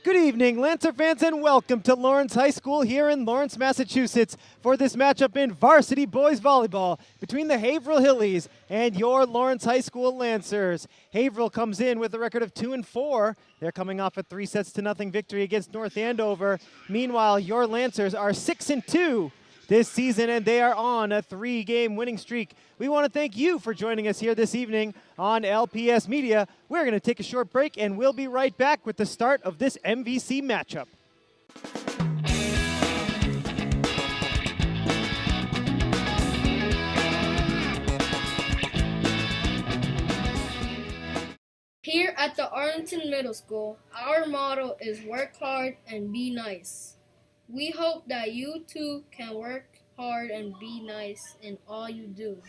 Good evening, Lancer fans, and welcome to Lawrence High School here in Lawrence, Massachusetts for this matchup in varsity boys volleyball between the Haverhill Hillies and your Lawrence High School Lancers. Haverhill comes in with a record of 2-4. They're coming off a 3-0 victory against North Andover. Meanwhile, your Lancers are 6-2 this season, and they are on a 3-game winning streak. We want to thank you for joining us here this evening on LPS Media. We're going to take a short break, and we'll be right back with the start of this MVC matchup. Here at the Arlington Middle School, our motto is work hard and be nice. We hope that you too can work hard and be nice in all you do.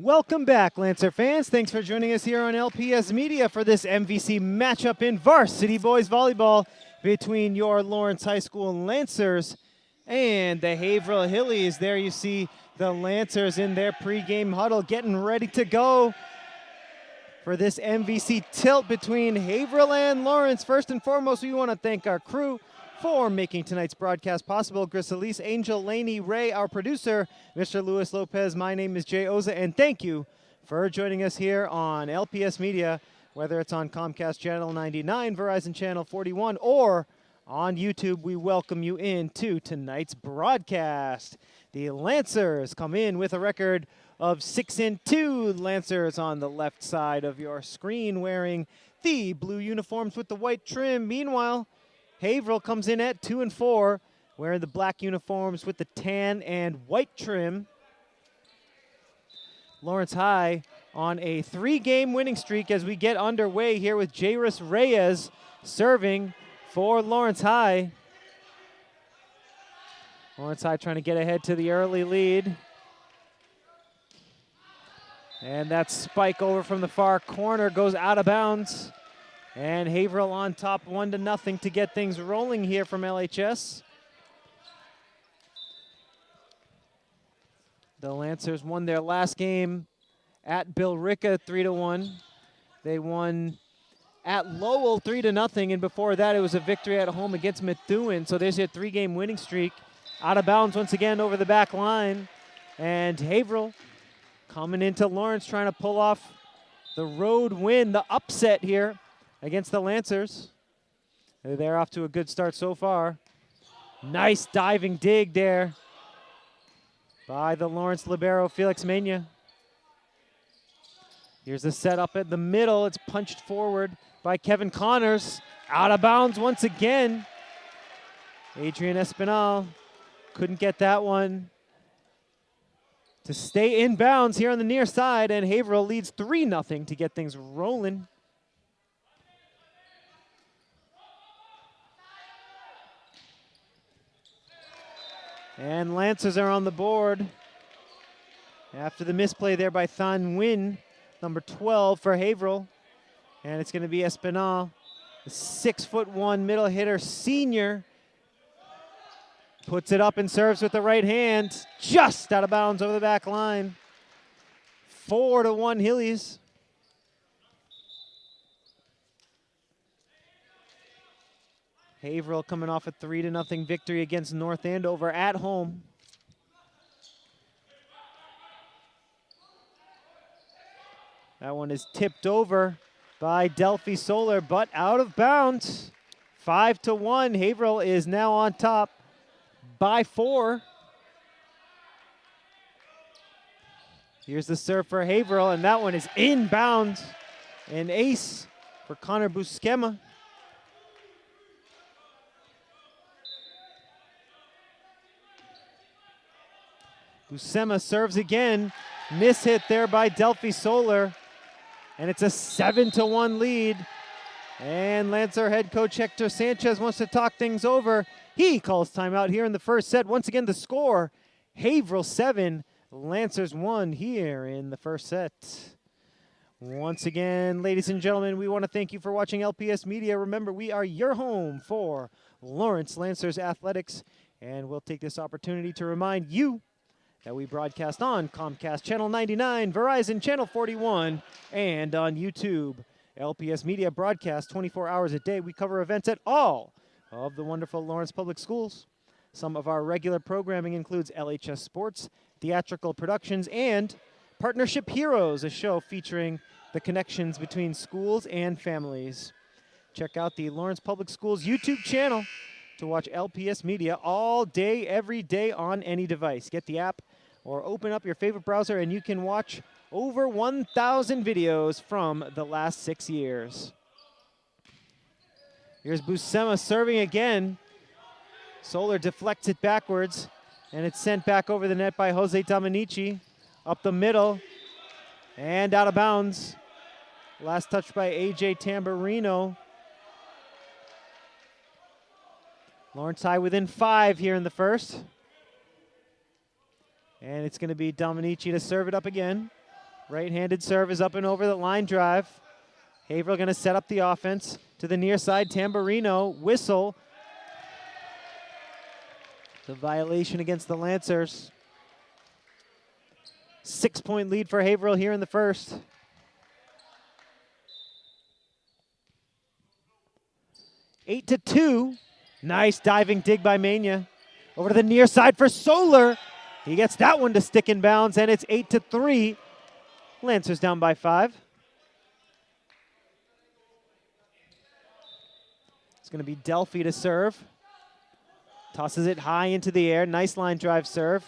Welcome back, Lancer fans. Thanks for joining us here on LPS Media for this MVC matchup in varsity boys volleyball between your Lawrence High School Lancers and the Haverhill Hillies. There you see the Lancers in their pregame huddle getting ready to go for this MVC tilt between Haverhill and Lawrence. First and foremost, we want to thank our crew for making tonight's broadcast possible. Grisalise, Angel, Laney, Ray, our producer, Mr. Luis Lopez. My name is Jay Oza, and thank you for joining us here on LPS Media, whether it's on Comcast Channel 99, Verizon Channel 41, or on YouTube. We welcome you into tonight's broadcast. The Lancers come in with a record of 6-2. Lancers on the left side of your screen wearing the blue uniforms with the white trim. Meanwhile, Haverhill comes in at 2-4, wearing the black uniforms with the tan and white trim. Lawrence High on a 3-game winning streak as we get underway here with Jairus Reyes serving for Lawrence High. Lawrence High trying to get ahead to the early lead. And that spike over from the far corner goes out of bounds. And Haverhill on top 1-0 to get things rolling here from LHS. The Lancers won their last game at Billerica 3-1. They won at Lowell 3-0, and before that it was a victory at home against Methuen. So there's your 3-game winning streak. Out of bounds once again over the back line. And Haverhill coming into Lawrence trying to pull off the road win, the upset here against the Lancers. They're off to a good start so far. Nice diving dig there by the Lawrence libero, Felix Mena. Here's the setup at the middle. It's punched forward by Kevin Connors. Out of bounds once again. Adrian Espinal couldn't get that one to stay in bounds here on the near side, and Haverhill leads 3-0 to get things rolling. And Lancers are on the board after the misplay there by Than Nguyen, number 12 for Haverhill. And it's going to be Espinal, the 6'1" middle hitter senior. Puts it up and serves with the right hand, just out of bounds over the back line. 4-1 Hillies. Haverhill coming off a 3-0 victory against North Andover at home. That one is tipped over by Delphi Solar, but out of bounds. 5-1. Haverhill is now on top by 4. Here's the serve for Haverhill, and that one is inbound. An ace for Connor Busquema. Buscema serves again. Miss hit there by Delphi Solar. And it's a 7-1 lead. And Lancer head coach Hector Sanchez wants to talk things over. He calls timeout here in the first set. Once again, the score, Haverhill 7, Lancers 1 here in the first set. Once again, ladies and gentlemen, we want to thank you for watching LPS Media. Remember, we are your home for Lawrence Lancers Athletics. And we'll take this opportunity to remind you that we broadcast on Comcast Channel 99, Verizon Channel 41, and on YouTube. LPS Media broadcasts 24 hours a day. We cover events at all of the wonderful Lawrence Public Schools. Some of our regular programming includes LHS Sports, theatrical productions, and Partnership Heroes, a show featuring the connections between schools and families. Check out the Lawrence Public Schools YouTube channel to watch LPS Media all day, every day on any device. Get the app or open up your favorite browser and you can watch over 1,000 videos from the last 6 years. Here's Buscema serving again. Solar deflects it backwards, and it's sent back over the net by Jose Dominici. Up the middle, and out of bounds. Last touch by AJ Tamburino. Lawrence High within 5 here in the first. And it's going to be Dominici to serve it up again. Right-handed serve is up and over the line drive. Haverhill going to set up the offense to the near side. Tamburino, whistle. The violation against the Lancers. 6-point lead for Haverhill here in the first. Eight to 2. Nice diving dig by Mania. Over to the near side for Solar. He gets that one to stick in bounds, and it's 8 to 3. Lancers down by 5. It's going to be Delphi to serve. Tosses it high into the air. Nice line drive serve.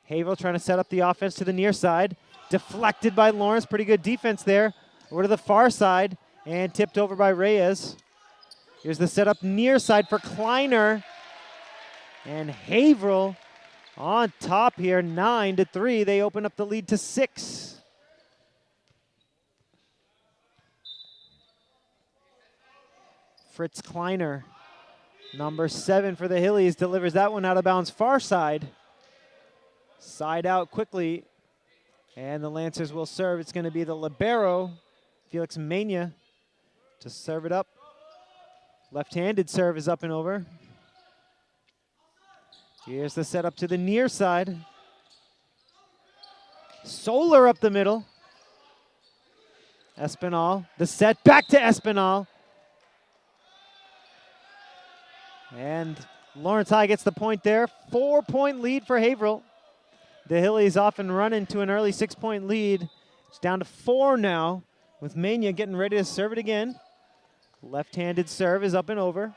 Haverhill trying to set up the offense to the near side. Deflected by Lawrence. Pretty good defense there. Over to the far side and tipped over by Reyes. Here's the setup near side for Kleiner. And Haverhill on top here, 9 to 3. They open up the lead to 6. Fritz Kleiner, number 7 for the Hillies, delivers that one out of bounds far side. Side out quickly, and the Lancers will serve. It's going to be the libero, Felix Mania, to serve it up. Left-handed serve is up and over. Here's the setup to the near side. Solar up the middle. Espinal, the set back to Espinal. And Lawrence High gets the point there. 4-point lead for Haverhill. The Hillies off and running to an early 6-point lead. It's down to 4 now, with Mania getting ready to serve it again. Left-handed serve is up and over.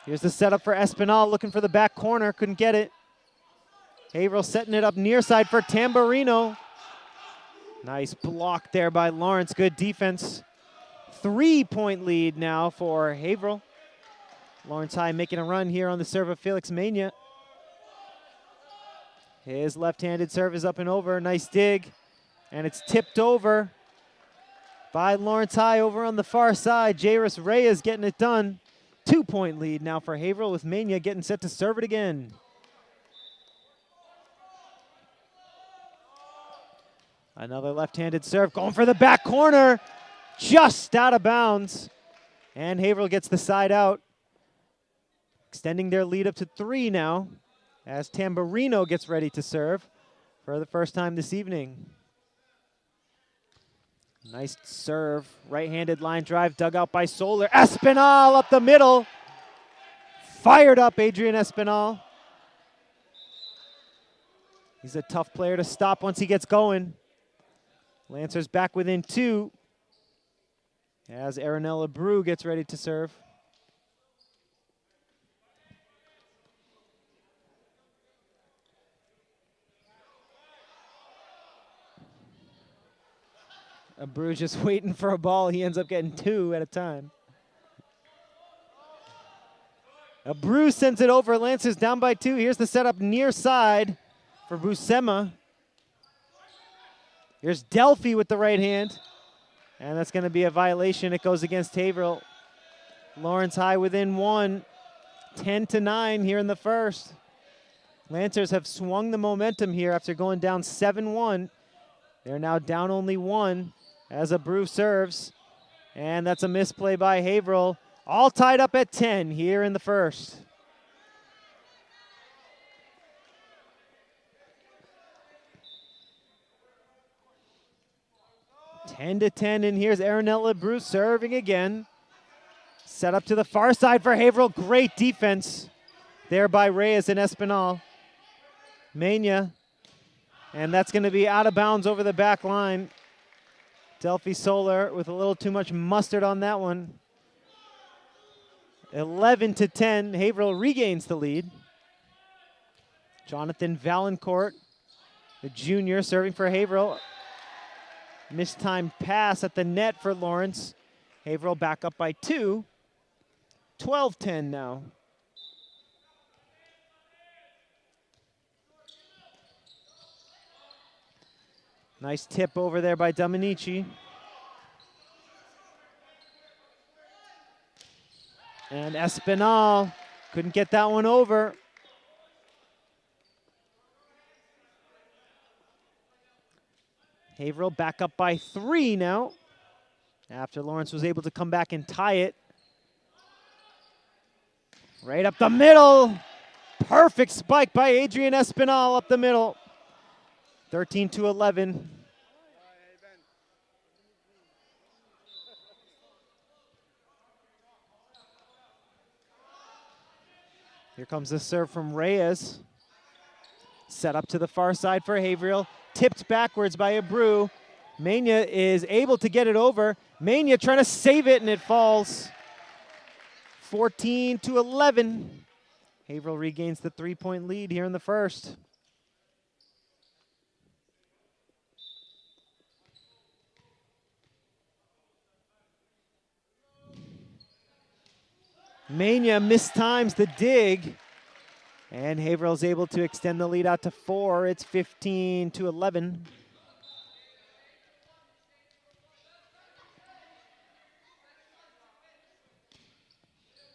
Here's the setup for Espinal, looking for the back corner, couldn't get it. Haverhill setting it up near side for Tamburino. Nice block there by Lawrence, good defense. 3-point lead now for Haverhill. Lawrence High making a run here on the serve of Felix Mania. His left-handed serve is up and over, nice dig. And it's tipped over by Lawrence High over on the far side. Jairus Reyes getting it done. 2-point lead now for Haverhill, with Mania getting set to serve it again. Another left-handed serve, going for the back corner. Just out of bounds. And Haverhill gets the side out. Extending their lead up to 3 now, as Tamburino gets ready to serve for the first time this evening. Nice serve, right-handed line drive, dug out by Solar. Espinal up the middle. Fired up, Adrian Espinal. He's a tough player to stop once he gets going. Lancers back within 2 as Aranella Brew gets ready to serve. Brew just waiting for a ball. He ends up getting 2 at a time. Bruce sends it over. Lancers down by 2. Here's the setup near side for Buscema. Here's Delphi with the right hand. And that's going to be a violation. It goes against Haverhill. Lawrence High within 1. 10-9 here in the first. Lancers have swung the momentum here after going down 7-1. They're now down only 1 as Bruce serves. And that's a misplay by Haverhill. All tied up at 10 here in the first. Ten to 10, and here's Aranella Bruce serving again. Set up to the far side for Haverhill. Great defense there by Reyes and Espinal. Mania, and that's going to be out of bounds over the back line. Delphi Solar with a little too much mustard on that one. 11 to 10, Haverhill regains the lead. Jonathan Valancourt, the junior, serving for Haverhill. Mistimed pass at the net for Lawrence. Haverhill back up by 2. 12-10 now. Nice tip over there by Dominici. And Espinal couldn't get that one over. Haverhill back up by 3 now, after Lawrence was able to come back and tie it. Right up the middle. Perfect spike by Adrian Espinal up the middle. 13-11. Here comes the serve from Reyes. Set up to the far side for Haverhill. Tipped backwards by Abreu. Mania is able to get it over. Mania trying to save it, and it falls. 14-11. Haverhill regains the 3-point lead here in the first. Mania mistimes the dig, and Haverhill's able to extend the lead out to 4. It's 15-11.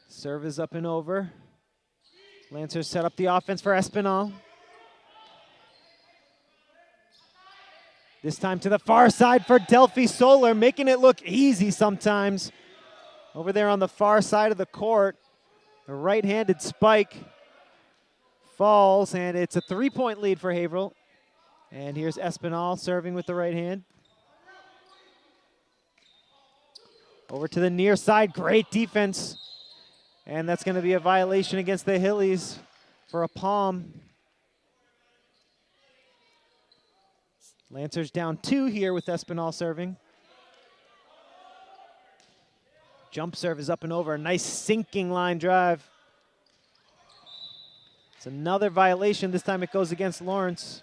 Serve is up and over. Lancers set up the offense for Espinal. This time to the far side for Delphi Solar, making it look easy sometimes. Over there on the far side of the court, the right-handed spike falls, and it's a 3-point lead for Haverhill. And here's Espinal serving with the right hand. Over to the near side, great defense. And that's going to be a violation against the Hillies for a palm. Lancers down 2 here with Espinal serving. Jump serve is up and over. A nice sinking line drive. It's another violation. This time it goes against Lawrence.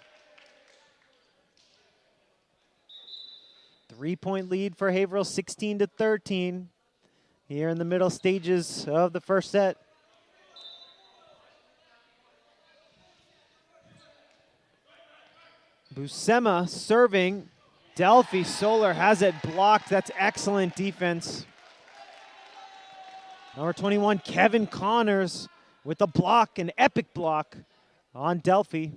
3-point lead for Haverhill, 16-13. Here in the middle stages of the first set. Buscema serving. Delphi Solar has it blocked. That's excellent defense. Number 21, Kevin Connors with a block, an epic block on Delphi.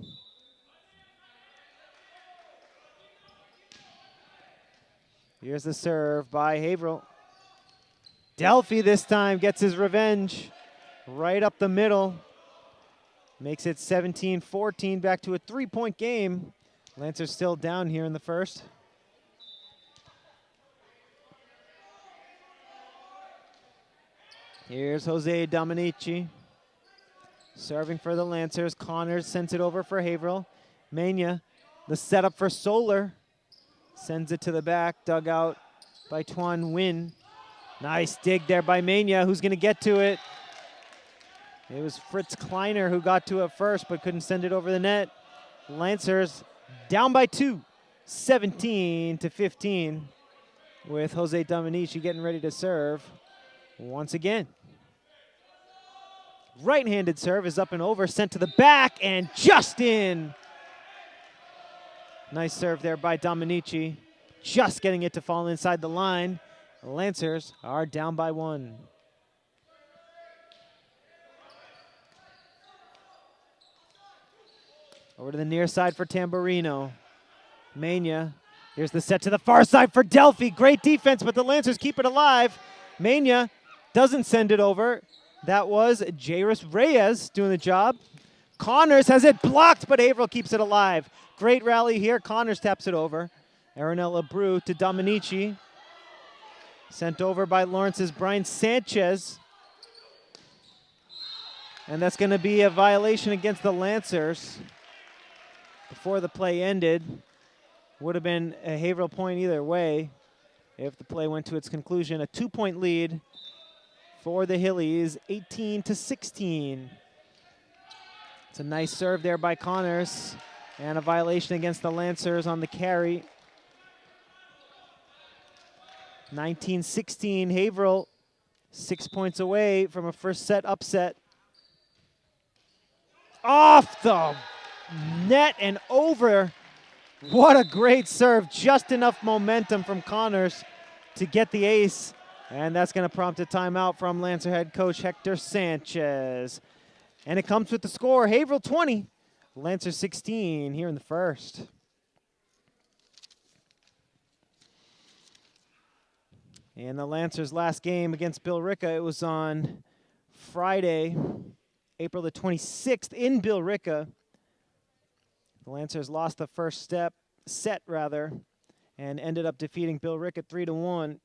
Here's the serve by Haverhill. Delphi this time gets his revenge right up the middle. Makes it 17-14, back to a 3-point game. Lancers still down here in the first. Here's Jose Dominici serving for the Lancers. Connors sends it over for Haverhill. Mania, the setup for Solar. Sends it to the back, dug out by Tuan Nguyen. Nice dig there by Mania. Who's going to get to it? It was Fritz Kleiner who got to it first, but couldn't send it over the net. Lancers down by 2, 17-15, with Jose Dominici getting ready to serve once again. Right-handed serve is up and over, sent to the back, and just in. Nice serve there by Dominici. Just getting it to fall inside the line. The Lancers are down by 1. Over to the near side for Tamburino. Mania. Here's the set to the far side for Delphi. Great defense, but the Lancers keep it alive. Mania doesn't send it over. That was Jairus Reyes doing the job. Connors has it blocked, but Haverhill keeps it alive. Great rally here. Connors taps it over. Aronella Brew to Dominici. Sent over by Lawrence's Brian Sanchez. And that's going to be a violation against the Lancers. Before the play ended, would have been a Haverhill point either way if the play went to its conclusion. A 2-point lead for the Hillies, 18-16. It's a nice serve there by Connors, and a violation against the Lancers on the carry. 19-16, Haverhill 6 points away from a first set upset. Off the net and over. What a great serve. Just enough momentum from Connors to get the ace. And that's going to prompt a timeout from Lancer head coach Hector Sanchez. And it comes with the score. Haverhill 20, Lancer 16 here in the first. And the Lancers' last game against Billerica, it was on Friday, April the 26th in Billerica. The Lancers lost the first set, and ended up defeating Billerica 3-1.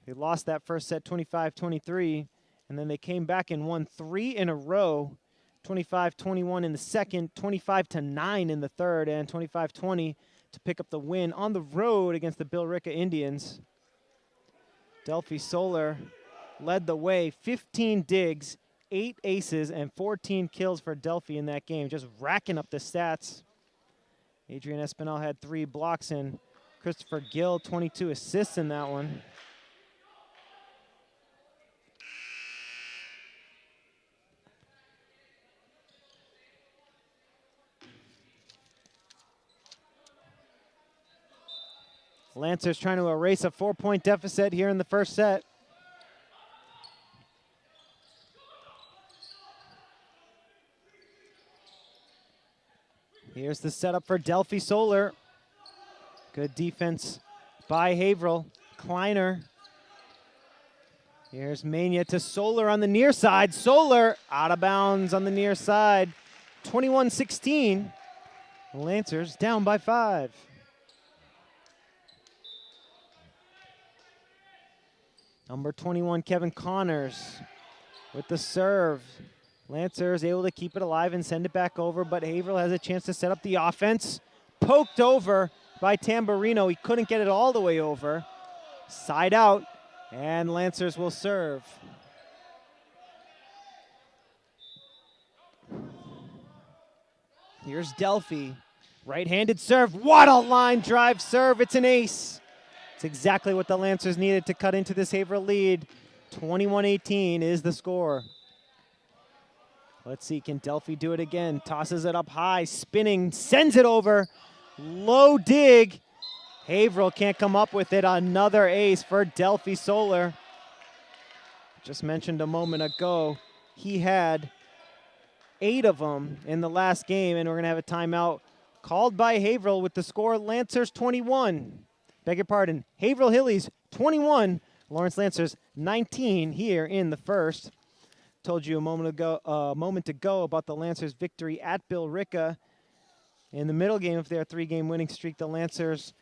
They lost that first set 25-23, and then they came back and won 3 in a row, 25-21 in the second, 25-9 in the third, and 25-20 to pick up the win on the road against the Billerica Indians. Delphi Solar led the way, 15 digs, 8 aces, and 14 kills for Delphi in that game, just racking up the stats. Adrian Espinal had 3 blocks, and Christopher Gill 22 assists in that one. Lancers trying to erase a 4-point deficit here in the first set. Here's the setup for Delphi Solar. Good defense by Haverhill. Kleiner. Here's Mania to Solar on the near side. Solar out of bounds on the near side. 21-16. Lancers down by 5. Number 21, Kevin Connors with the serve. Lancers able to keep it alive and send it back over, but Haverhill has a chance to set up the offense. Poked over by Tamburino. He couldn't get it all the way over. Side out, and Lancers will serve. Here's Delphi. Right-handed serve. What a line drive serve. It's an ace. It's exactly what the Lancers needed to cut into this Haverhill lead. 21-18 is the score. Let's see, can Delphi do it again? Tosses it up high, spinning, sends it over. Low dig. Haverhill can't come up with it. Another ace for Delphi Solar. Just mentioned a moment ago, he had 8 of them in the last game, and we're going to have a timeout called by Haverhill with the score Lancers 21. Beg your pardon, Haverhill Hillies 21, Lawrence Lancers 19 here in the first. Told you a moment ago about the Lancers' victory at Billerica. In the middle game of their 3-game winning streak, the Lancers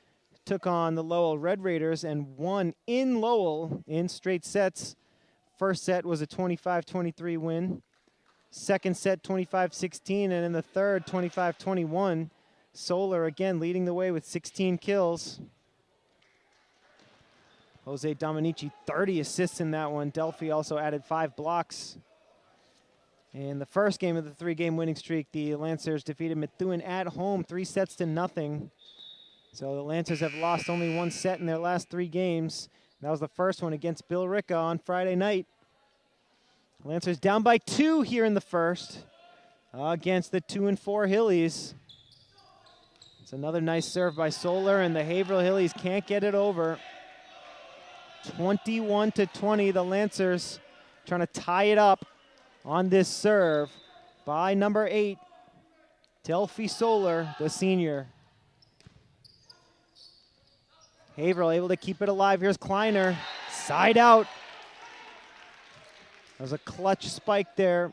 took on the Lowell Red Raiders and won in Lowell in straight sets. First set was a 25-23 win. Second set, 25-16, and in the third, 25-21. Solar again leading the way with 16 kills. Jose Dominici, 30 assists in that one. Delphi also added 5 blocks. In the first game of the 3-game winning streak, the Lancers defeated Methuen at home 3-0. So the Lancers have lost only 1 set in their last 3 games. That was the first one against Billerica on Friday night. Lancers down by 2 here in the first against the 2 and 4 Hillies. It's another nice serve by Solar, and the Haverhill Hillies can't get it over. 21-20, the Lancers trying to tie it up on this serve by number 8, Delphi Solar, the senior. Haverhill able to keep it alive. Here's Kleiner, side out. There's a clutch spike there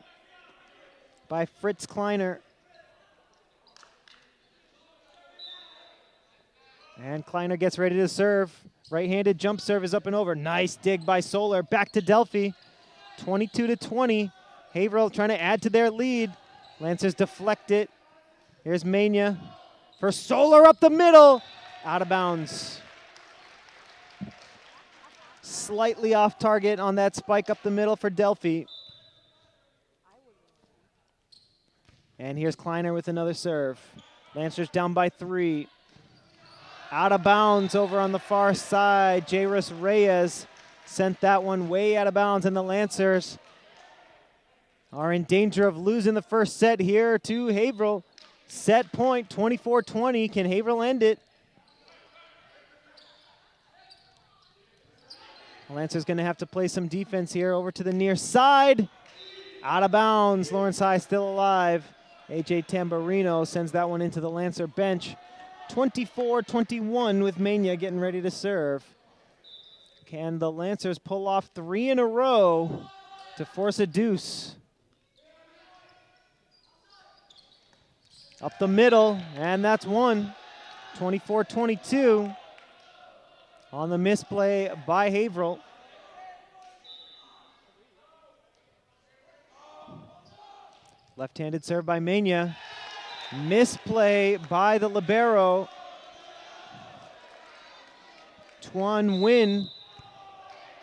by Fritz Kleiner. And Kleiner gets ready to serve. Right-handed jump serve is up and over. Nice dig by Solar. Back to Delphi. 22-20. Haverhill trying to add to their lead. Lancers deflect it. Here's Mania for Solar up the middle. Out of bounds. Slightly off target on that spike up the middle for Delphi. And here's Kleiner with another serve. Lancers down by 3. Out of bounds over on the far side. Jairus Reyes sent that one way out of bounds, and the Lancers are in danger of losing the first set here to Haverhill. Set point, 24-20. Can Haverhill end it? Lancers going to have to play some defense here. Over to the near side. Out of bounds. Lawrence High still alive. AJ Tamburino sends that one into the Lancer bench. 24-21 with Mania getting ready to serve. Can the Lancers pull off 3 in a row to force a deuce? Up the middle, and that's one. 24-22 on the misplay by Haverhill. Left-handed serve by Mania. Misplay by the libero. Tuan Nguyen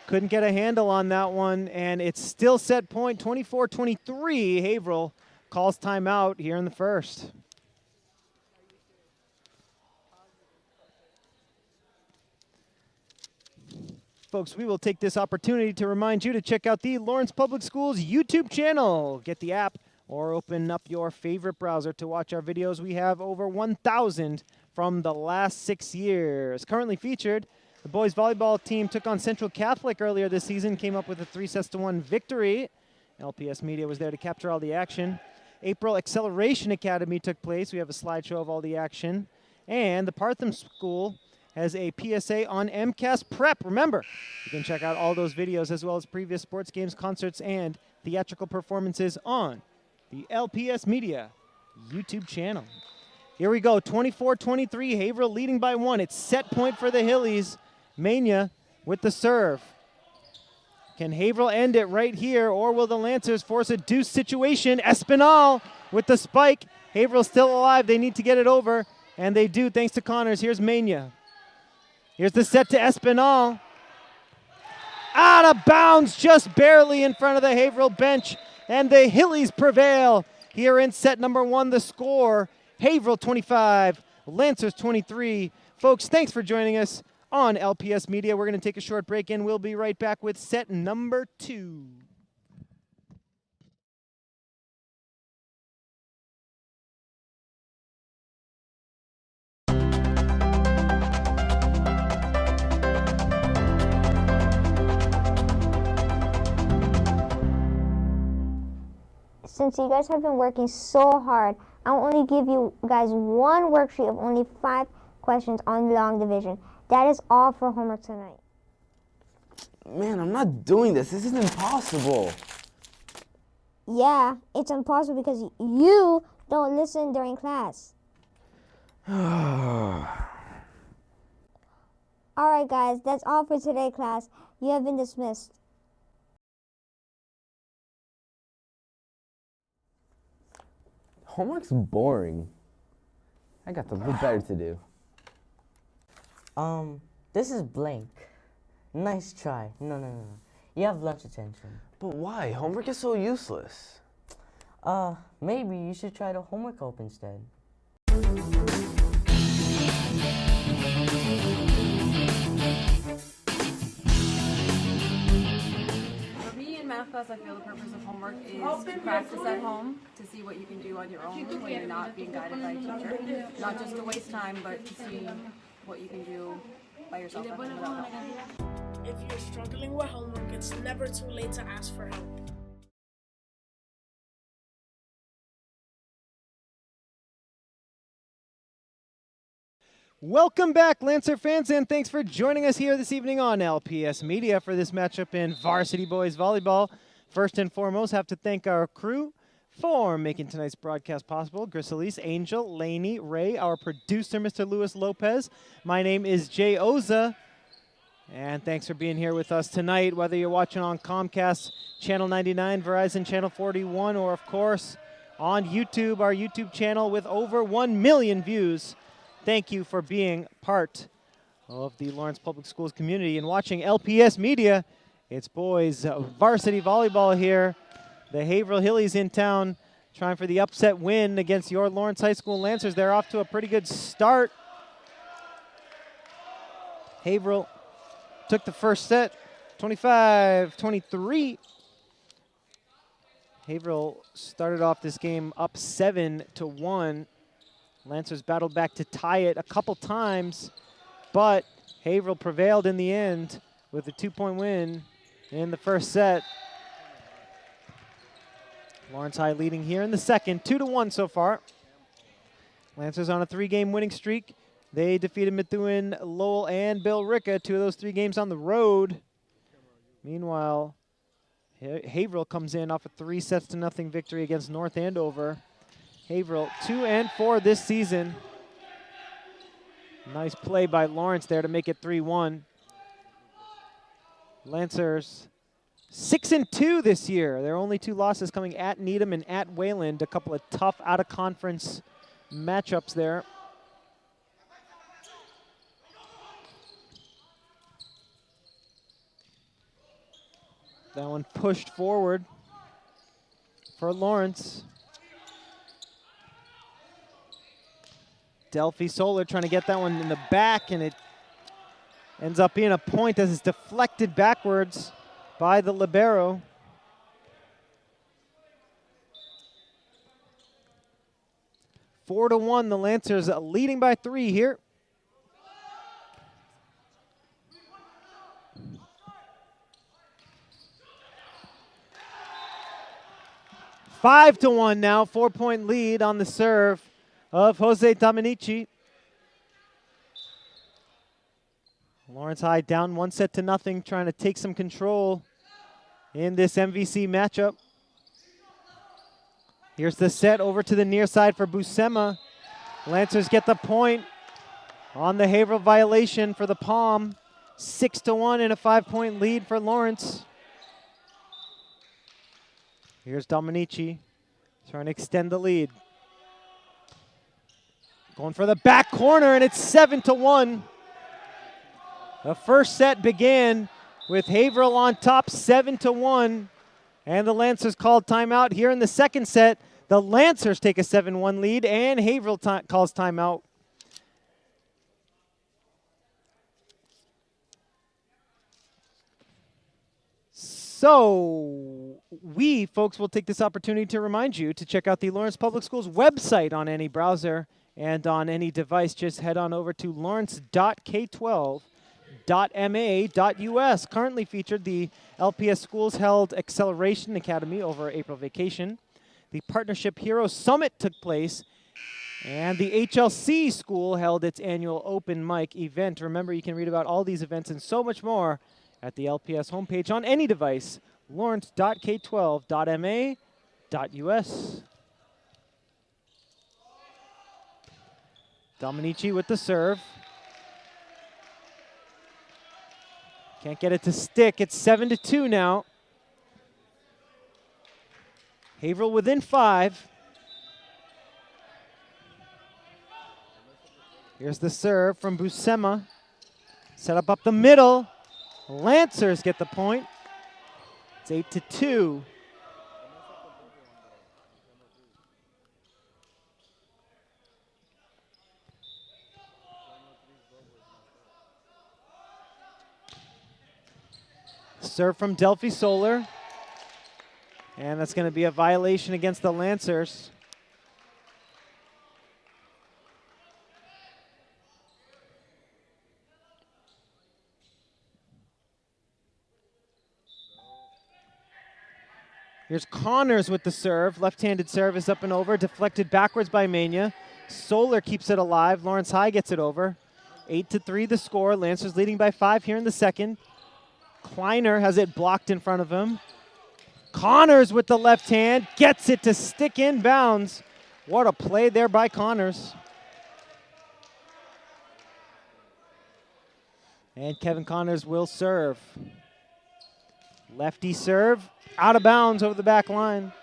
couldn't get a handle on that one, and it's still set point, 24-23. Haverhill calls timeout here in the first. Folks, we will take this opportunity to remind you to check out the Lawrence Public Schools YouTube channel. Get the app or open up your favorite browser to watch our videos. We have over 1,000 from the last 6 years. Currently featured, the boys volleyball team took on Central Catholic earlier this season, came up with a 3-1 victory. LPS Media was there to capture all the action. April Acceleration Academy took place. We have a slideshow of all the action. And the Partham School has a PSA on MCAS Prep. Remember, you can check out all those videos as well as previous sports games, concerts, and theatrical performances on the LPS Media YouTube channel. Here we go, 24-23, Haverhill leading by 1. It's set point for the Hillies. Mania with the serve. Can Haverhill end it right here, or will the Lancers force a deuce situation? Espinal with the spike. Haverhill still alive. They need to get it over, and they do thanks to Connors. Here's Mania. Here's the set to Espinal. Out of bounds, just barely in front of the Haverhill bench, and the Hillies prevail here in set number 1. The score, Haverhill 25, Lancers 23. Folks, thanks for joining us on LPS Media. We're going to take a short break, and we'll be right back with set number 2. Since you guys have been working so hard, I'll only give you guys one worksheet of only 5 questions on long division. That is all for homework tonight. Man, I'm not doing this. This is impossible. Yeah, it's impossible because you don't listen during class. Alright guys, that's all for today, class. You have been dismissed. Homework's boring. I got something better to do. This is blank. Nice try. No. You have lunch attention. But why? Homework is so useless. Maybe you should try the homework help instead. For me in math because I feel the purpose of homework is to practice at home, to see what you can do on your own when you're not being guided by a teacher. Not just to waste time, but to see what you can do by yourself at home without help. If you're struggling with homework, it's never too late to ask for help. Welcome back, Lancer fans, and thanks for joining us here this evening on LPS Media for this matchup in Varsity Boys Volleyball. First and foremost, have to thank our crew for making tonight's broadcast possible. Grisalis, Angel, Laney, Ray, our producer, Mr. Luis Lopez. My name is Jay Oza, and thanks for being here with us tonight, whether you're watching on Comcast Channel 99, Verizon Channel 41, or, of course, on YouTube, our YouTube channel with over 1 million views. Thank you for being part of the Lawrence Public Schools community and watching LPS Media. It's boys varsity volleyball here. The Haverhill Hillies in town trying for the upset win against your Lawrence High School Lancers. They're off to a pretty good start. Haverhill took the first set, 25-23. Haverhill started off this game up 7-1. Lancers battled back to tie it a couple times, but Haverhill prevailed in the end with a 2-point win in the first set. Lawrence High leading here in the second, 2-1 so far. Lancers on a 3-game winning streak. They defeated Methuen, Lowell, and Billerica, 2 of those 3 games on the road. Meanwhile, Haverhill comes in off a 3-0 victory against North Andover. Haverhill 2-4 this season. Nice play by Lawrence there to make it 3-1. Lancers 6-2 this year. Their only 2 losses coming at Needham and at Wayland. A couple of tough out-of-conference matchups there. That one pushed forward for Lawrence. Delphi Solar trying to get that one in the back, and it ends up being a point as it's deflected backwards by the libero. 4-1, the Lancers leading by 3 here. Five to 1 now, 4-point lead on the serve of Jose Dominici. Lawrence High down 1-0, trying to take some control in this MVC matchup. Here's the set over to the near side for Buscema. Lancers get the point on the Haverhill violation for the Palm. 6-1 and a 5-point lead for Lawrence. Here's Dominici trying to extend the lead. Going for the back corner, and it's 7-1. The first set began with Haverhill on top, 7-1. And the Lancers called timeout. Here in the second set, the Lancers take a 7-1 lead, and Haverhill calls timeout. So we, folks, will take this opportunity to remind you to check out the Lawrence Public Schools website on any browser and on any device. Just head on over to lawrence.k12.ma.us. Currently featured the LPS Schools held Acceleration Academy over April vacation. The Partnership Hero Summit took place, and the HLC School held its annual open mic event. Remember, you can read about all these events and so much more at the LPS homepage on any device, lawrence.k12.ma.us. Dominici with the serve. Can't get it to stick. It's 7-2 now. Haverhill within 5. Here's the serve from Buscema. Set up the middle. Lancers get the point. It's 8-2. Serve from Delphi Solar. And that's going to be a violation against the Lancers. Here's Connors with the serve. Left-handed serve is up and over. Deflected backwards by Mania. Solar keeps it alive. Lawrence High gets it over. 8-3 the score. Lancers leading by 5 here in the second. Kleiner has it blocked in front of him. Connors with the left hand. Gets it to stick in bounds. What a play there by Connors. And Kevin Connors will serve. Lefty serve. Out of bounds over the back line.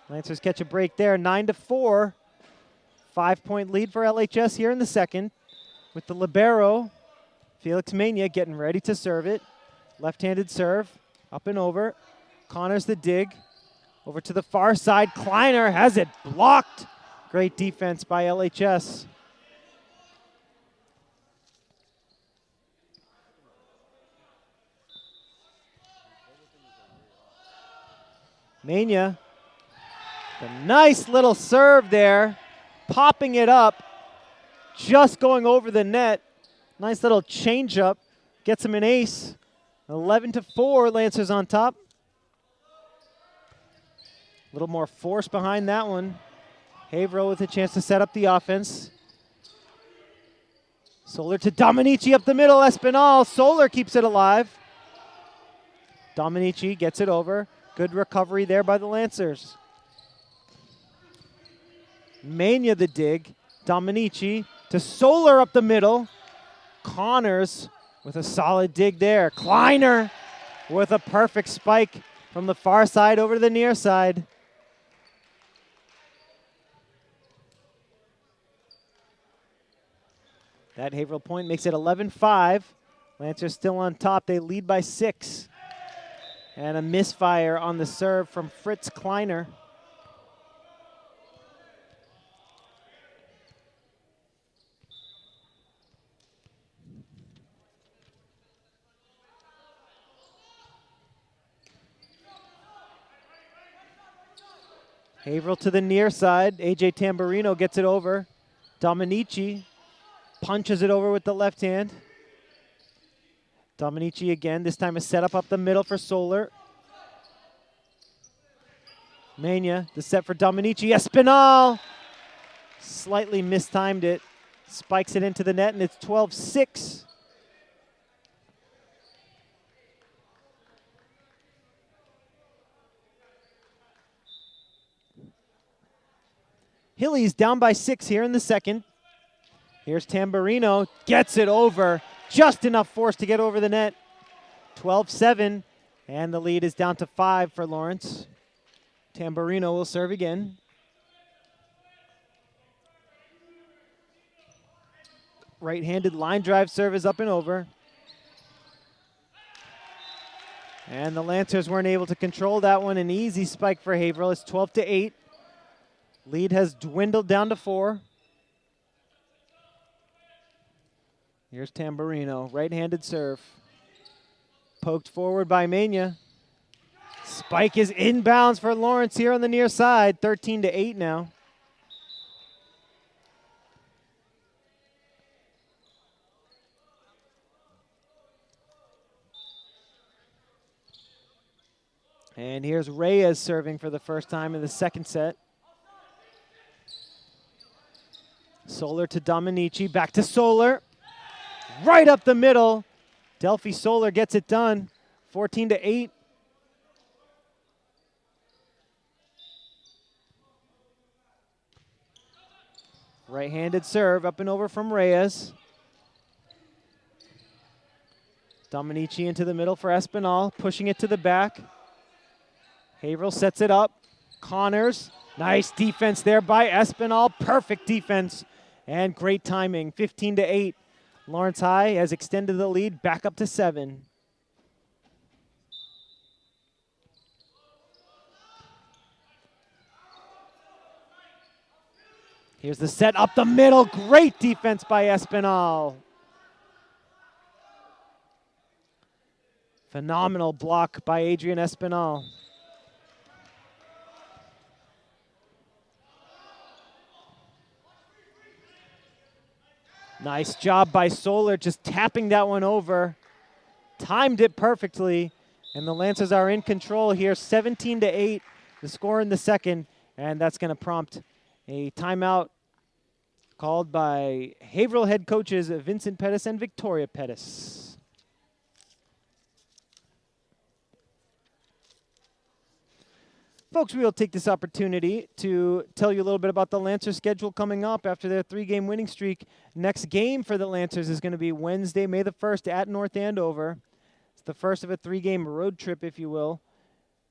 Lancers catch a break there, 9-4. 5-point lead for LHS here in the second. With the libero, Felix Mania getting ready to serve it. Left-handed serve, up and over. Connors the dig. Over to the far side, Kleiner has it blocked. Great defense by LHS. Mania, the nice little serve there, popping it up, just going over the net. Nice little change-up, gets him an ace. 11-4, Lancers on top. A little more force behind that one. Haverhill with a chance to set up the offense. Solar to Dominici up the middle, Espinal. Solar keeps it alive. Dominici gets it over. Good recovery there by the Lancers. Mania the dig. Dominici to Solar up the middle. Connors with a solid dig there. Kleiner with a perfect spike from the far side over to the near side. That Haverhill point makes it 11-5. Lancers still on top. They lead by 6. And a misfire on the serve from Fritz Kleiner. Haverhill to the near side. AJ Tamburino gets it over. Dominici punches it over with the left hand. Dominici again, this time a setup up the middle for Solar. Mania, the set for Dominici. Espinal slightly mistimed it. Spikes it into the net, and it's 12-6. Hilly's down by 6 here in the second. Here's Tamburino, gets it over. Just enough force to get over the net. 12-7, and the lead is down to 5 for Lawrence. Tamburino will serve again. Right-handed line drive serve is up and over. And the Lancers weren't able to control that one. An easy spike for Haverhill. It's 12-8. Lead has dwindled down to 4. Here's Tamburino, right-handed serve. Poked forward by Mania. Spike is inbounds for Lawrence here on the near side, 13-8 now. And here's Reyes serving for the first time in the second set. Solar to Dominici, back to Solar. Right up the middle. Delphi Solar gets it done. 14-8. Right-handed serve up and over from Reyes. Dominici into the middle for Espinal, pushing it to the back. Haverhill sets it up. Connors, nice defense there by Espinal. Perfect defense and great timing. 15-8. Lawrence High has extended the lead back up to 7. Here's the set up the middle. Great defense by Espinal. Phenomenal block by Adrian Espinal. Nice job by Solar, just tapping that one over. Timed it perfectly, and the Lancers are in control here, 17-8, the score in the second, and that's going to prompt a timeout called by Haverhill head coaches Vincent Pettis and Victoria Pettis. Folks, we will take this opportunity to tell you a little bit about the Lancers schedule coming up after their 3-game winning streak. Next game for the Lancers is going to be Wednesday, May the 1st at North Andover. It's the first of a 3-game road trip, if you will.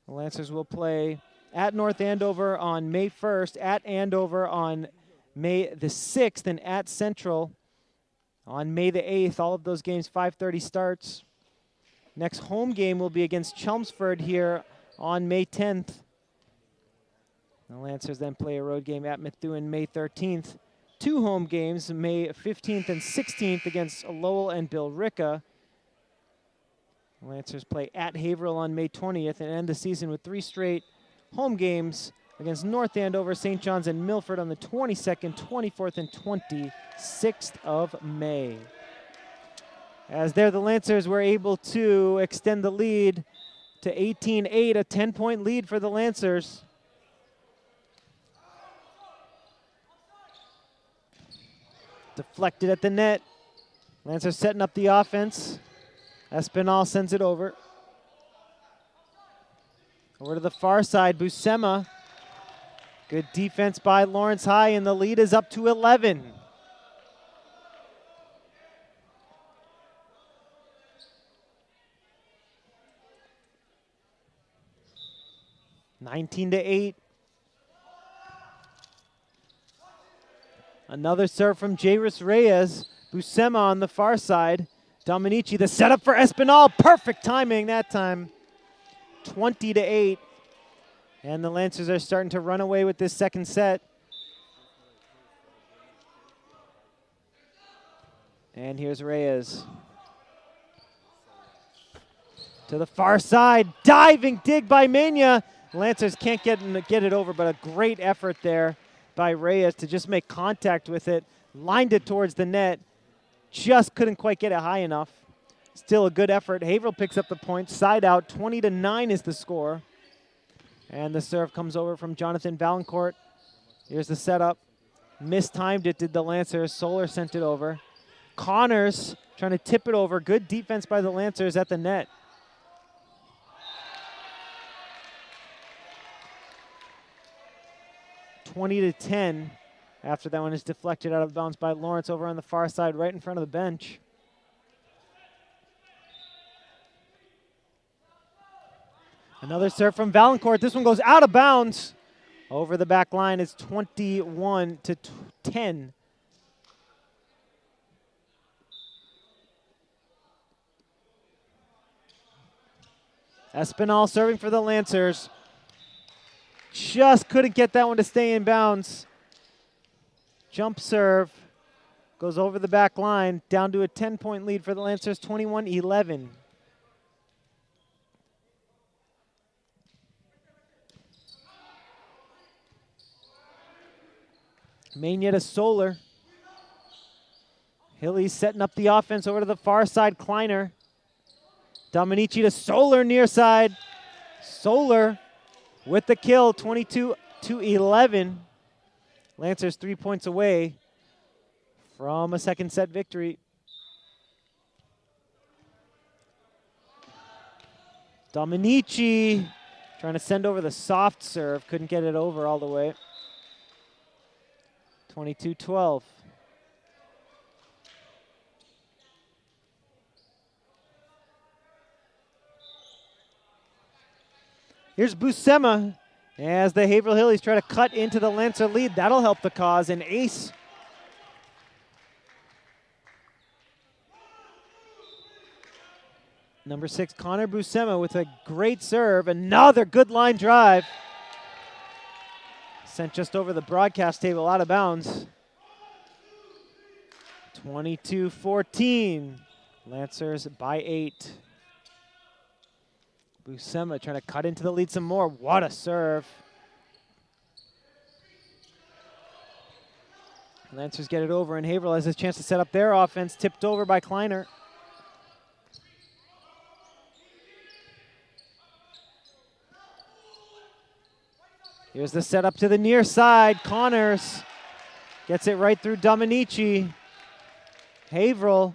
The Lancers will play at North Andover on May 1st, at Andover on May the 6th, and at Central on May the 8th. All of those games 5:30 starts. Next home game will be against Chelmsford here on May 10th. The Lancers then play a road game at Methuen May 13th. 2 home games, May 15th and 16th against Lowell and Billerica. The Lancers play at Haverhill on May 20th and end the season with 3 straight home games against North Andover, St. John's, and Milford on the 22nd, 24th, and 26th of May. As there, the Lancers were able to extend the lead to 18-8, a 10-point lead for the Lancers. Deflected at the net. Lancers setting up the offense. Espinal sends it over. Over to the far side, Buscema. Good defense by Lawrence High, and the lead is up to 11. (19-8). Another serve from Jairus Reyes. Buscema on the far side. Dominici, the setup for Espinal. Perfect timing that time. 20-8. And the Lancers are starting to run away with this second set. And here's Reyes. To the far side. Diving dig by Mena. Lancers can't get it over, but a great effort there by Reyes to just make contact with it. Lined it towards the net. Just couldn't quite get it high enough. Still a good effort. Haverhill picks up the point. Side out. 20-9 is the score. And the serve comes over from Jonathan Valancourt. Here's the setup. Mistimed it, did the Lancers. Solar sent it over. Connors trying to tip it over. Good defense by the Lancers at the net. (20-10). After that one is deflected out of bounds by Lawrence over on the far side, right in front of the bench. Another serve from Valancourt. This one goes out of bounds. Over the back line, it's 21-10. Espinal serving for the Lancers. Just couldn't get that one to stay in bounds. Jump serve goes over the back line, down to a 10-point lead for the Lancers, 21-11. Mania to Solar. Hilly's setting up the offense over to the far side, Kleiner. Dominici to Solar near side. Solar with the kill, 22-11. Lancers 3 points away from a second set victory. Dominici trying to send over the soft serve. Couldn't get it over all the way. 22-12. Here's Buscema as the Haverhill Hillies try to cut into the Lancer lead. That'll help the cause. An ace. Number 6, Connor Buscema with a great serve. Another good line drive. Sent just over the broadcast table, out of bounds. 22-14. Lancers by 8. Buscema trying to cut into the lead some more. What a serve. Lancers get it over, and Haverhill has a chance to set up their offense, tipped over by Kleiner. Here's the setup to the near side. Connors gets it right through Dominici. Haverhill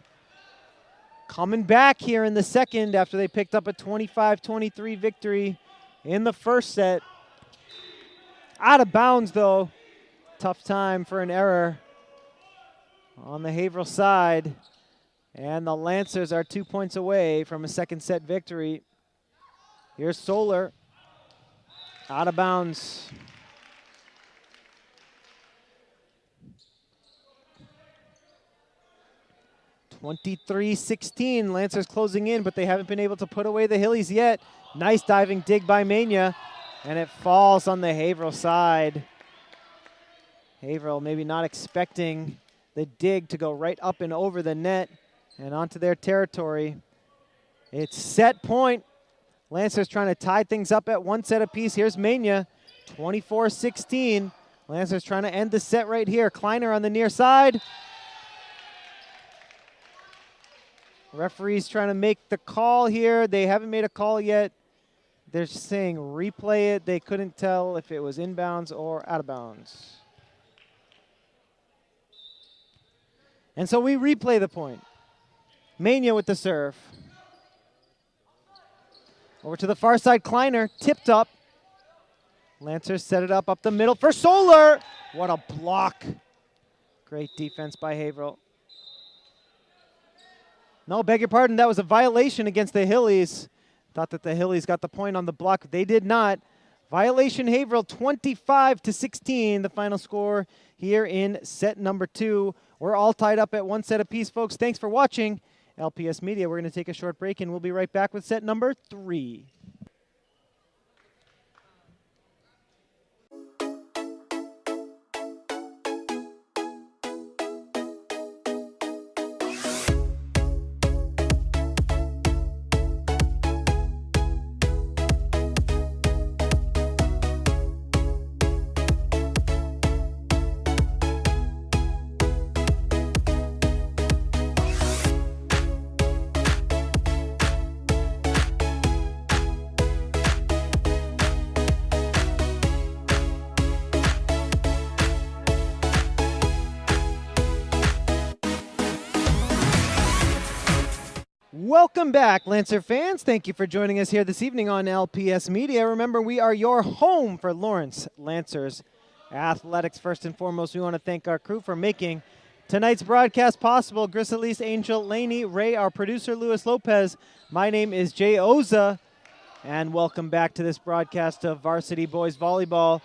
coming back here in the second after they picked up a 25-23 victory in the first set. Out of bounds, though. Tough time for an error on the Haverhill side. And the Lancers are 2 points away from a second set victory. Here's Solar. Out of bounds. (23-16). Lancers closing in, but they haven't been able to put away the Hillies yet. Nice diving dig by Mania, and it falls on the Haverhill side. Haverhill maybe not expecting the dig to go right up and over the net and onto their territory. It's set point. Lancers trying to tie things up at one set apiece. Here's Mania, 24-16. Lancers trying to end the set right here. Kleiner on the near side. Referees trying to make the call here. They haven't made a call yet. They're saying replay it. They couldn't tell if it was inbounds or out of bounds. And so we replay the point. Mania with the serve. Over to the far side, Kleiner, tipped up. Lancers set it up the middle for Solar. What a block. Great defense by Haverhill. No, beg your pardon, that was a violation against the Hillies. Thought that the Hillies got the point on the block. They did not. Violation Haverhill, 25-16, the final score here in set number 2. We're all tied up at one set apiece, folks. Thanks for watching LPS Media. We're going to take a short break, and we'll be right back with set number 3. Welcome back, Lancer fans. Thank you for joining us here this evening on LPS Media. Remember, we are your home for Lawrence Lancers athletics. First and foremost, we want to thank our crew for making tonight's broadcast possible. Grisalise, Angel, Laney, Ray, our producer, Luis Lopez. My name is Jay Oza, and welcome back to this broadcast of Varsity Boys Volleyball.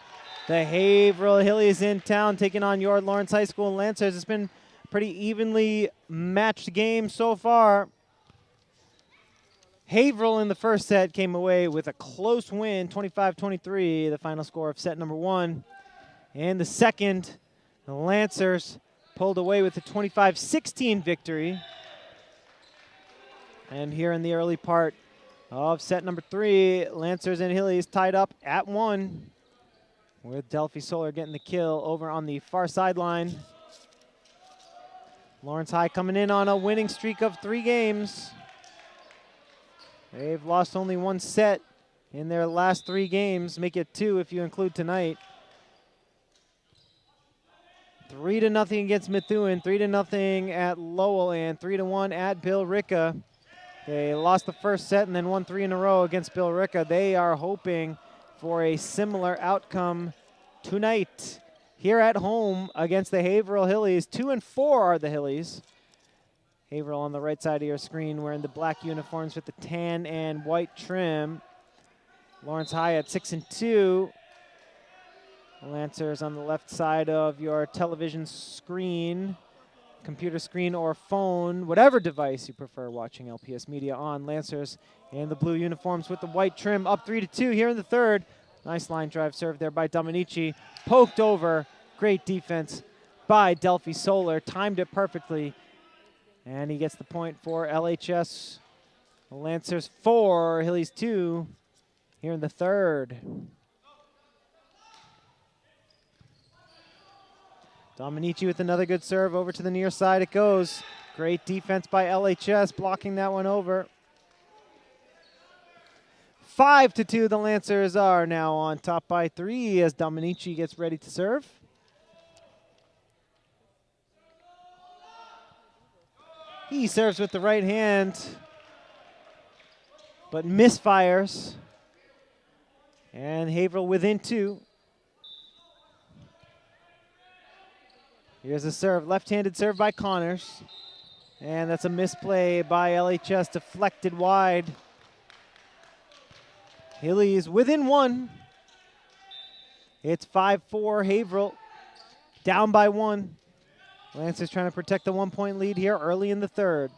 The Haverhill Hillies in town taking on your Lawrence High School Lancers. It's been a pretty evenly matched game so far. Haverhill in the first set came away with a close win, 25-23, the final score of set number 1. In the second, the Lancers pulled away with a 25-16 victory. And here in the early part of set number 3, Lancers and Hillies tied up at 1, with Delphi Solar getting the kill over on the far sideline. Lawrence High coming in on a winning streak of 3 games. They've lost only 1 set in their last 3 games, make it 2 if you include tonight. 3-0 against Methuen, 3-0 at Lowell, and 3-1 at Billerica. They lost the first set and then won 3 in a row against Billerica. They are hoping for a similar outcome tonight here at home against the Haverhill Hillies. 2-4 are the Hillies. Haverhill on the right side of your screen wearing the black uniforms with the tan and white trim. Lawrence High at 6-2. Lancers on the left side of your television screen, computer screen or phone, whatever device you prefer watching LPS Media on. Lancers in the blue uniforms with the white trim, up 3-2 here in the third. Nice line drive serve there by Dominici. Poked over. Great defense by Delphi Solar. Timed it perfectly. And he gets the point for LHS. Lancers 4, Hillies 2 here in the third. Dominici with another good serve. Over to the near side it goes. Great defense by LHS, blocking that one over. 5-2, the Lancers are now on top by 3 as Dominici gets ready to serve. He serves with the right hand, but misfires. And Haverhill within 2. Here's a serve, left-handed serve by Connors. And that's a misplay by LHS, deflected wide. Hillies within 1. It's 5-4 Haverhill, down by 1. Lancers trying to protect the 1-point lead here early in the third.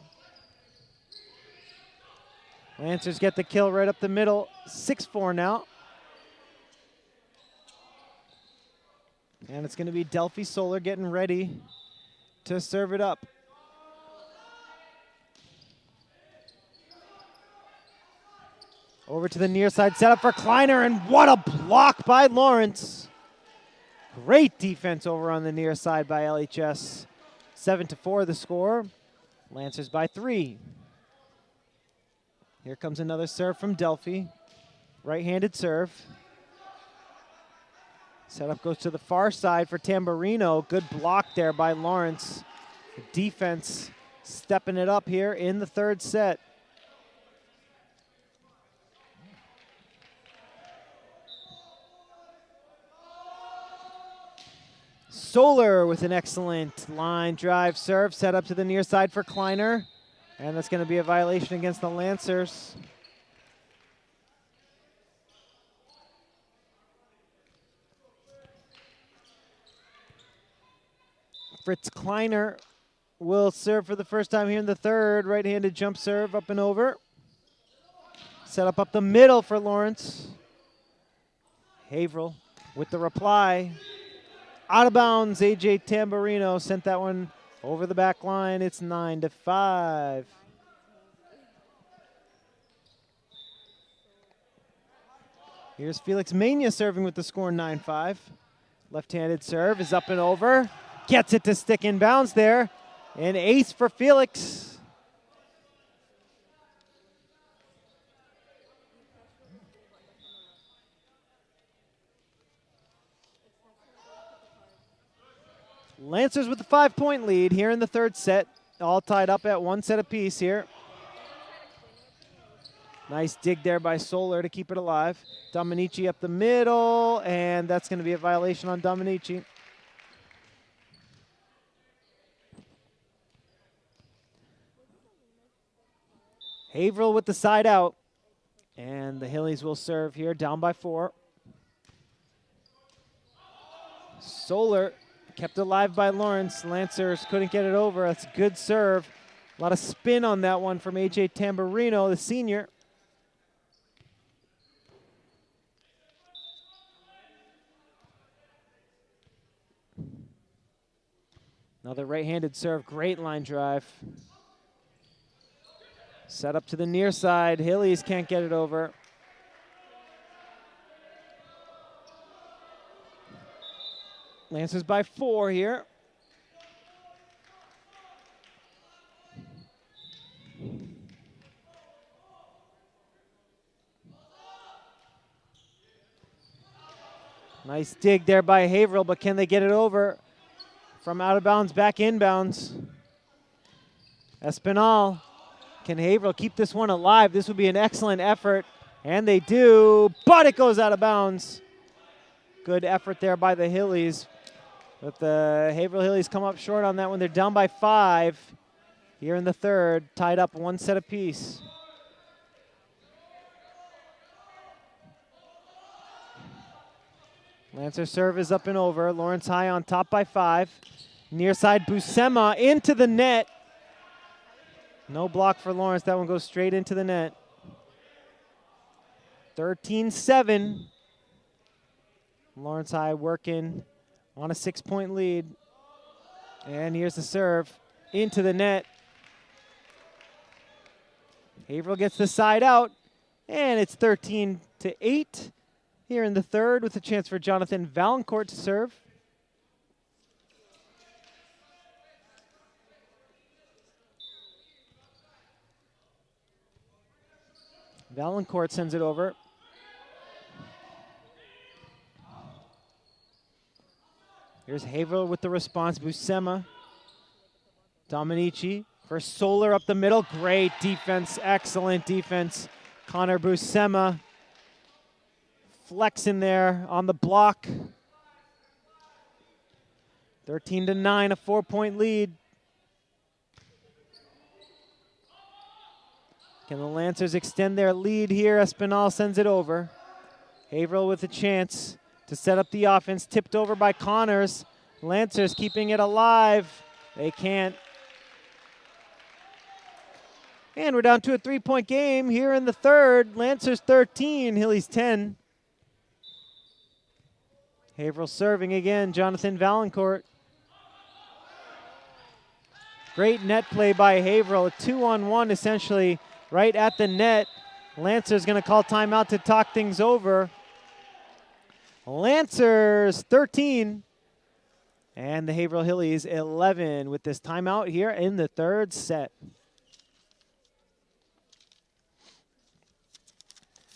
Lancers get the kill right up the middle, 6-4 now. And it's going to be Delphi Solar getting ready to serve it up. Over to the near side, set up for Kleiner, and what a block by Lawrence. Great defense over on the near side by LHS. 7-4 the score. Lancers by 3. Here comes another serve from Delphi. Right-handed serve. Setup goes to the far side for Tamburino. Good block there by Lawrence. The defense stepping it up here in the third set. Solar with an excellent line drive serve, set up to the near side for Kleiner. And that's going to be a violation against the Lancers. Fritz Kleiner will serve for the first time here in the third. Right-handed jump serve up and over. Set up the middle for Lawrence. Haverhill with the reply. Out of bounds, A.J. Tamburino sent that one over the back line. It's 9-5. Here's Felix Mania serving with the score 9-5. Left-handed serve is up and over. Gets it to stick in bounds there. An ace for Felix. Lancers with the 5-point lead here in the third set. All tied up at 1 set apiece here. Nice dig there by Solar to keep it alive. Dominici up the middle, and that's going to be a violation on Dominici. Haverhill with the side out. And the Hillies will serve here, down by 4. Solar kept alive by Lawrence. Lancers couldn't get it over. That's a good serve. A lot of spin on that one from A.J. Tamburino, the senior. Another right-handed serve, great line drive. Set up to the near side. Hillies can't get it over. Lancers by 4 here. Nice dig there by Haverhill, but can they get it over? From out of bounds, back inbounds. Espinal. Can Haverhill keep this one alive? This would be an excellent effort. And they do, but it goes out of bounds. Good effort there by the Hillies. But the Haverhill Hillies come up short on that one. They're down by 5 here in the third, tied up 1 set apiece. Lancer serve is up and over. Lawrence High on top by 5. Near side Buscema into the net. No block for Lawrence. That one goes straight into the net. 13-7. Lawrence High working on a 6-point lead. And here's the serve into the net. Haverhill gets the side out. And it's 13-8 here in the third with a chance for Jonathan Valancourt to serve. Valancourt sends it over. Here's Haverhill with the response. Buscema. Dominici for Solar up the middle. Great defense. Excellent defense. Connor Buscema flexing there on the block. 13-9, a 4-point lead. Can the Lancers extend their lead here? Espinal sends it over. Haverhill with a chance to set up the offense. Tipped over by Connors. Lancers keeping it alive. They can't. And we're down to a 3-point game here in the third. Lancers 13, Hillies 10. Haverhill serving again, Jonathan Valancourt. Great net play by Haverhill, a 2-on-1 essentially right at the net. Lancers gonna call timeout to talk things over. Lancers 13 and the Haverhill Hillies 11 with this timeout here in the third set.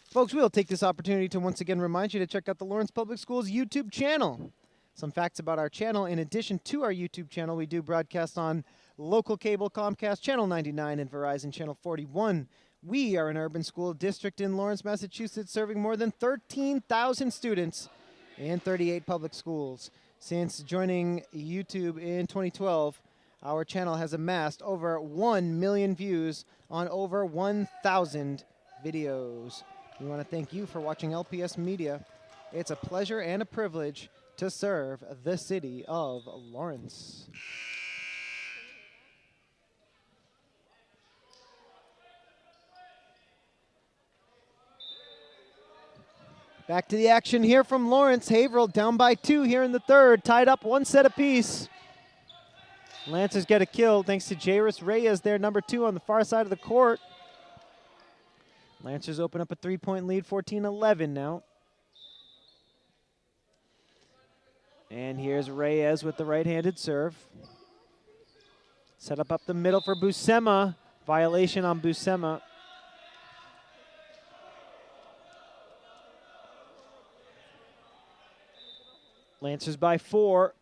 Folks, we'll take this opportunity to once again remind you to check out the Lawrence Public Schools YouTube channel. Some facts about our channel. In addition to our YouTube channel, we do broadcast on local cable Comcast Channel 99 and Verizon Channel 41. We are an urban school district in Lawrence, Massachusetts, serving more than 13,000 students in 38 public schools. Since joining YouTube in 2012, our channel has amassed over 1 million views on over 1,000 videos. We want to thank you for watching LPS Media. It's a pleasure and a privilege to serve the city of Lawrence. Back to the action here from Lawrence. Haverhill down by 2 here in the third, tied up 1 set apiece. Lancers get a kill thanks to Jairus Reyes there, number 2 on the far side of the court. Lancers open up a 3-point lead, 14-11 now. And here's Reyes with the right-handed serve. Set up the middle for Buscema. Violation on Buscema. Lancers by 4.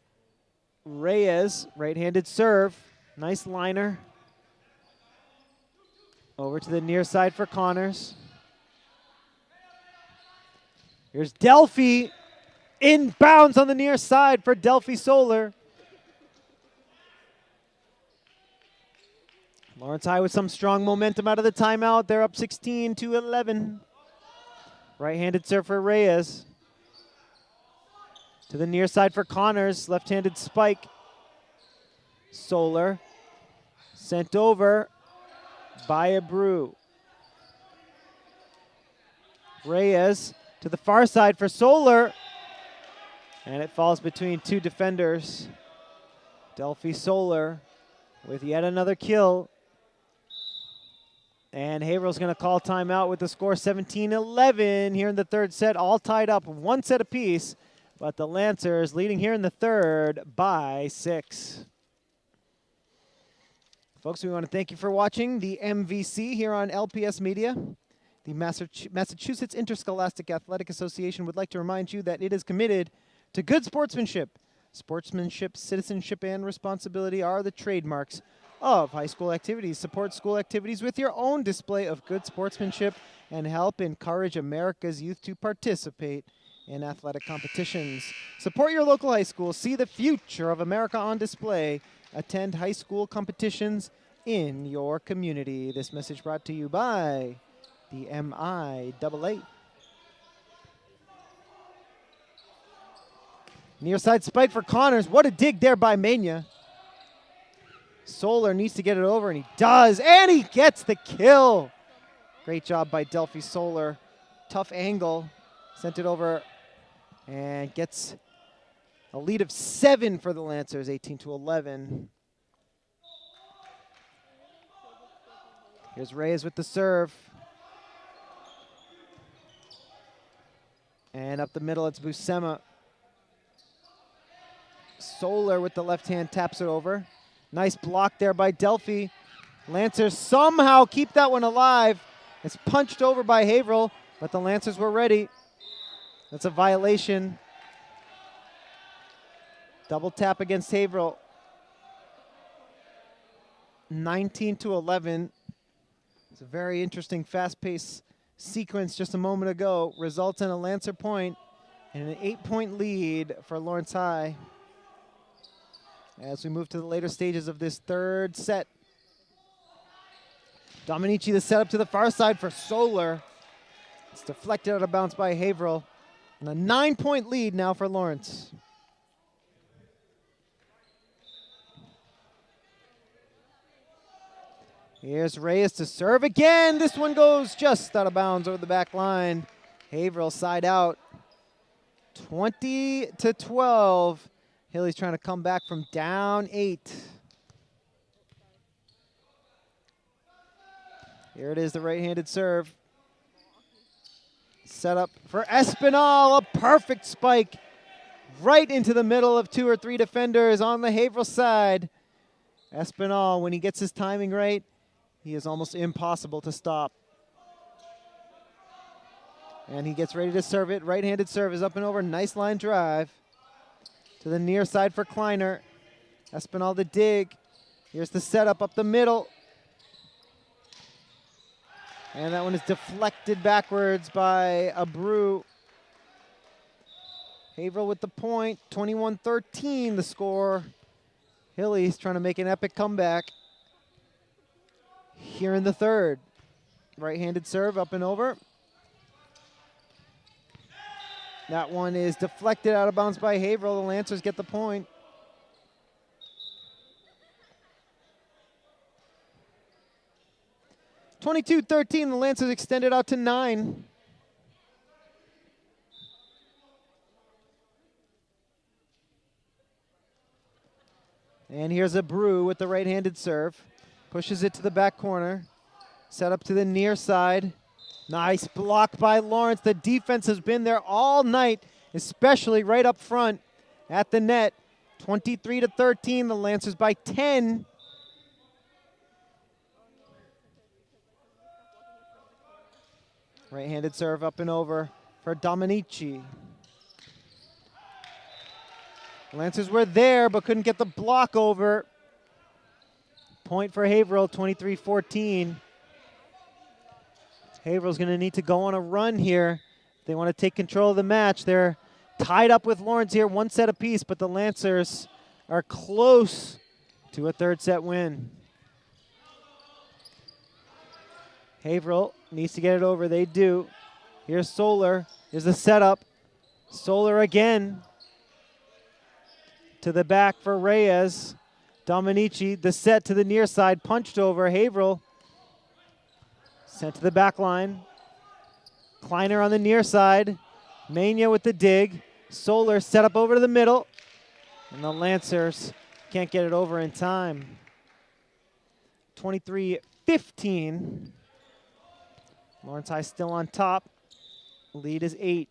Reyes, right-handed serve. Nice liner. Over to the near side for Connors. Here's Delphi. Inbounds on the near side for Delphi Solar. Lawrence High with some strong momentum out of the timeout. They're up 16-11. Right-handed serve for Reyes. To the near side for Connors. Left-handed spike. Solar. Sent over by Abreu. Reyes to the far side for Solar. And it falls between 2 defenders. Delphi Solar with yet another kill. And Haverhill's going to call timeout with the score 17-11 here in the third set. All tied up 1 set apiece. But the Lancers leading here in the third by 6. Folks, we want to thank you for watching the MVC here on LPS Media. The Massachusetts Interscholastic Athletic Association would like to remind you that it is committed to good sportsmanship. Sportsmanship, citizenship, and responsibility are the trademarks of high school activities. Support school activities with your own display of good sportsmanship and help encourage America's youth to participate in athletic competitions. Support your local high school. See the future of America on display. Attend high school competitions in your community. This message brought to you by the MIAA. Near side spike for Connors. What a dig there by Mania. Solar needs to get it over, and he does, and he gets the kill. Great job by Delphi Solar. Tough angle. Sent it over and gets a lead of 7 for the Lancers, 18-11. Here's Reyes with the serve. And up the middle, it's Buscema. Solar with the left hand taps it over. Nice block there by Delphi. Lancers somehow keep that one alive. It's punched over by Haverhill, but the Lancers were ready. That's a violation. Double tap against Haverhill. 19-11. It's a very interesting fast-paced sequence just a moment ago. Results in a Lancer point and an 8-point lead for Lawrence High. As we move to the later stages of this third set. Dominici the setup to the far side for Solar. It's deflected out of bounds by Haverhill. And a 9-point lead now for Lawrence. Here's Reyes to serve again. This one goes just out of bounds over the back line. Haverhill side out. 20-12. Hilly's trying to come back from down 8. Here it is, the right-handed serve. Set up for Espinal, a perfect spike right into the middle of 2 or 3 defenders on the Haverhill side. Espinal, when he gets his timing right, he is almost impossible to stop. And he gets ready to serve it. Right-handed serve is up and over. Nice line drive to the near side for Kleiner. Espinal the dig. Here's the setup up the middle. And that one is deflected backwards by Abreu. Haverhill with the point. 21-13 the score. Hilly's trying to make an epic comeback here in the third. Right-handed serve up and over. That one is deflected out of bounds by Haverhill. The Lancers get the point. (22-13), the Lancers extended out to 9. And here's Abreu with the right-handed serve. Pushes it to the back corner. Set up to the near side. Nice block by Lawrence. The defense has been there all night, especially right up front at the net. 23-13, the Lancers by 10. Right-handed serve up and over for Dominici. Lancers were there but couldn't get the block over. Point for Haverhill, 23-14. Haverhill's going to need to go on a run here. They want to take control of the match. They're tied up with Lawrence here, 1 set apiece, but the Lancers are close to a third set win. Haverhill needs to get it over. They do. Here's Solar. Here's the setup. Solar again. To the back for Reyes. Dominici, the set to the near side, punched over. Haverhill sent to the back line. Kleiner on the near side. Mania with the dig. Solar set up over to the middle. And the Lancers can't get it over in time. 23-15. Lawrence High still on top. Lead is 8.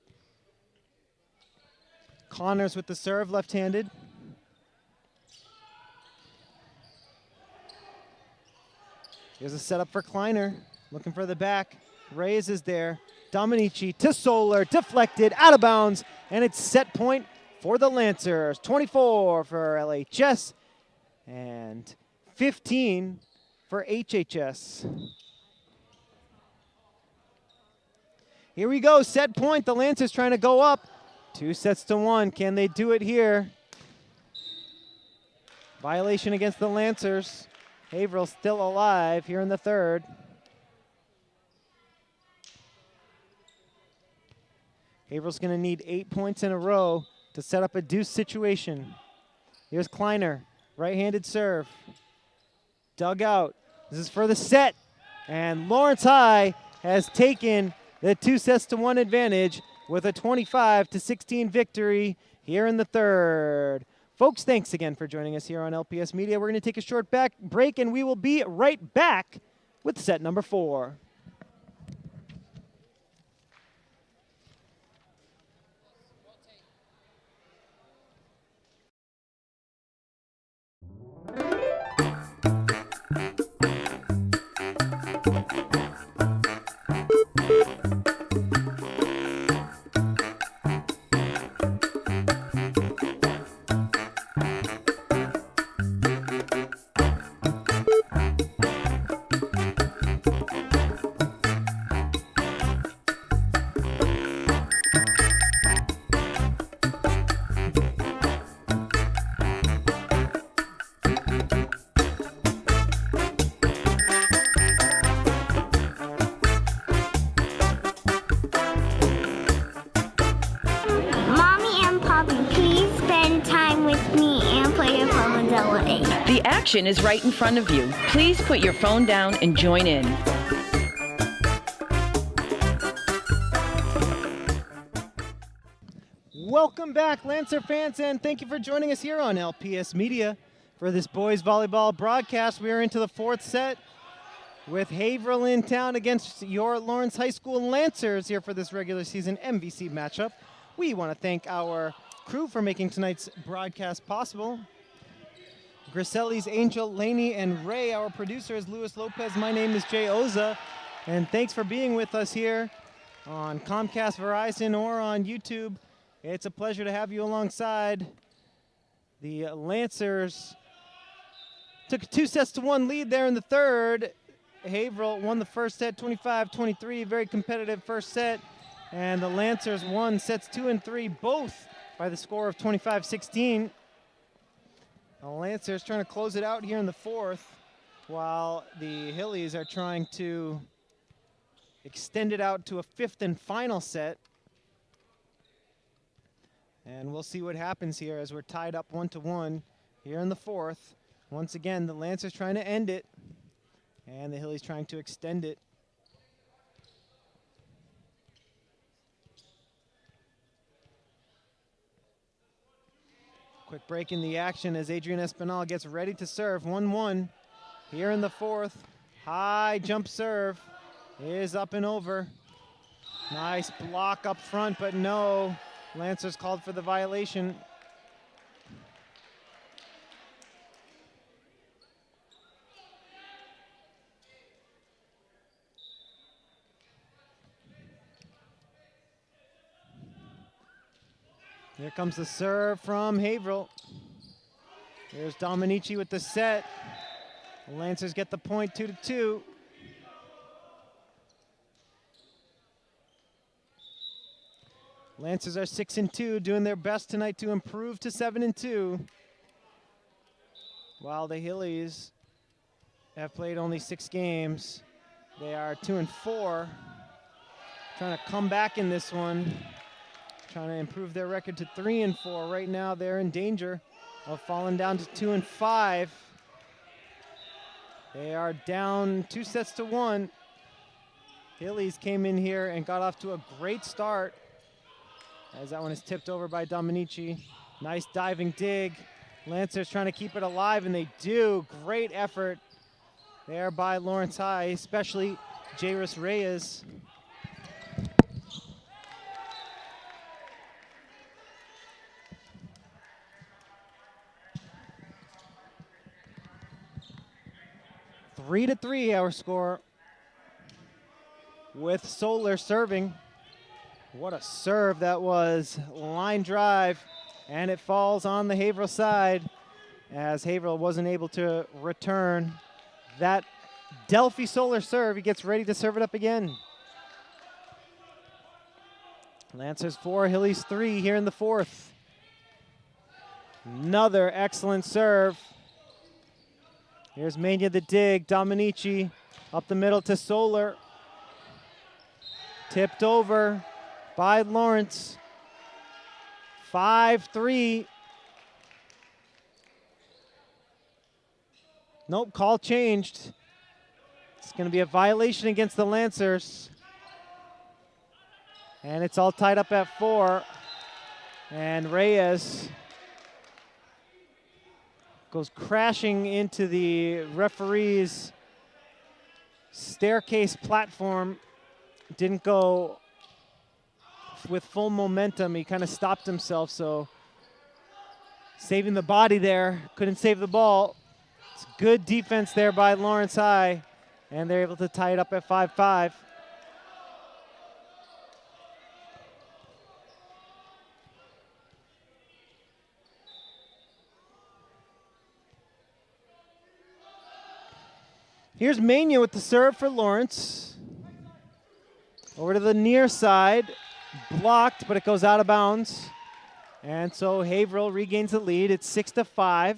Connors with the serve, left-handed. Here's a setup for Kleiner. Looking for the back. Reyes is there. Dominici to Solar. Deflected, out of bounds. And it's set point for the Lancers. 24 for LHS. And 15 for HHS. Here we go, set point. The Lancers trying to go up. 2-1. Can they do it here? Violation against the Lancers. Haverhill still alive here in the third. Haverhill's going to need 8 points in a row to set up a deuce situation. Here's Kleiner, right-handed serve. Dug out. This is for the set. And Lawrence High has taken the 2-1 advantage with a 25-16 victory here in the third. Folks, thanks again for joining us here on LPS Media. We're going to take a short break, and we will be right back with set number 4. action is right in front of you. Please put your phone down and join in. Welcome back, Lancer fans, and thank you for joining us here on LPS Media for this boys volleyball broadcast. We are into the 4th set with Haverhill in town against your Lawrence High School Lancers here for this regular season MVC matchup. We want to thank our crew for making tonight's broadcast possible. Griselli's Angel, Laney, and Ray. Our producer is Luis Lopez. My name is Jay Oza, and thanks for being with us here on Comcast, Verizon, or on YouTube. It's a pleasure to have you alongside. The Lancers took a 2-1 lead there in the 3rd. Haverhill won the first set 25-23, very competitive first set. And the Lancers won sets 2 and 3, both by the score of 25-16. The Lancers trying to close it out here in the 4th, while the Hillies are trying to extend it out to a 5th and final set. And we'll see what happens here as we're tied up 1-1 here in the 4th. Once again, the Lancers trying to end it, and the Hillies trying to extend it. Quick break in the action as Adrian Espinal gets ready to serve. 1-1 here in the 4th. High jump serve is up and over. Nice block up front, but no. Lancers called for the violation. Here comes the serve from Haverhill. Here's Dominici with the set. The Lancers get the point 2-2. Lancers are 6-2, doing their best tonight to improve to 7-2. While the Hillies have played only 6 games, they are 2-4. Trying to come back in this one, trying to improve their record to 3-4. Right now, they're in danger of falling down to 2-5. They are down 2-1. Hillies came in here and got off to a great start, as that one is tipped over by Dominici. Nice diving dig. Lancers trying to keep it alive, and they do. Great effort there by Lawrence High, especially Jairus Reyes. Three to 3 our score, with Solar serving. What a serve that was. Line drive, and it falls on the Haverhill side as Haverhill wasn't able to return that Delphi Solar serve. He gets ready to serve it up again. Lancers 4, Hillies 3 here in the 4th. Another excellent serve. Here's Mania the dig. Dominici up the middle to Solar. Tipped over by Lawrence. 5-3. Nope, call changed. It's going to be a violation against the Lancers. And it's all tied up at 4. And Reyes goes crashing into the referee's staircase platform. Didn't go with full momentum. He kind of stopped himself, so saving the body there. Couldn't save the ball. It's good defense there by Lawrence High, and they're able to tie it up at 5-5. Here's Mania with the serve for Lawrence. Over to the near side. Blocked, but it goes out of bounds. And so Haverhill regains the lead. It's 6-5.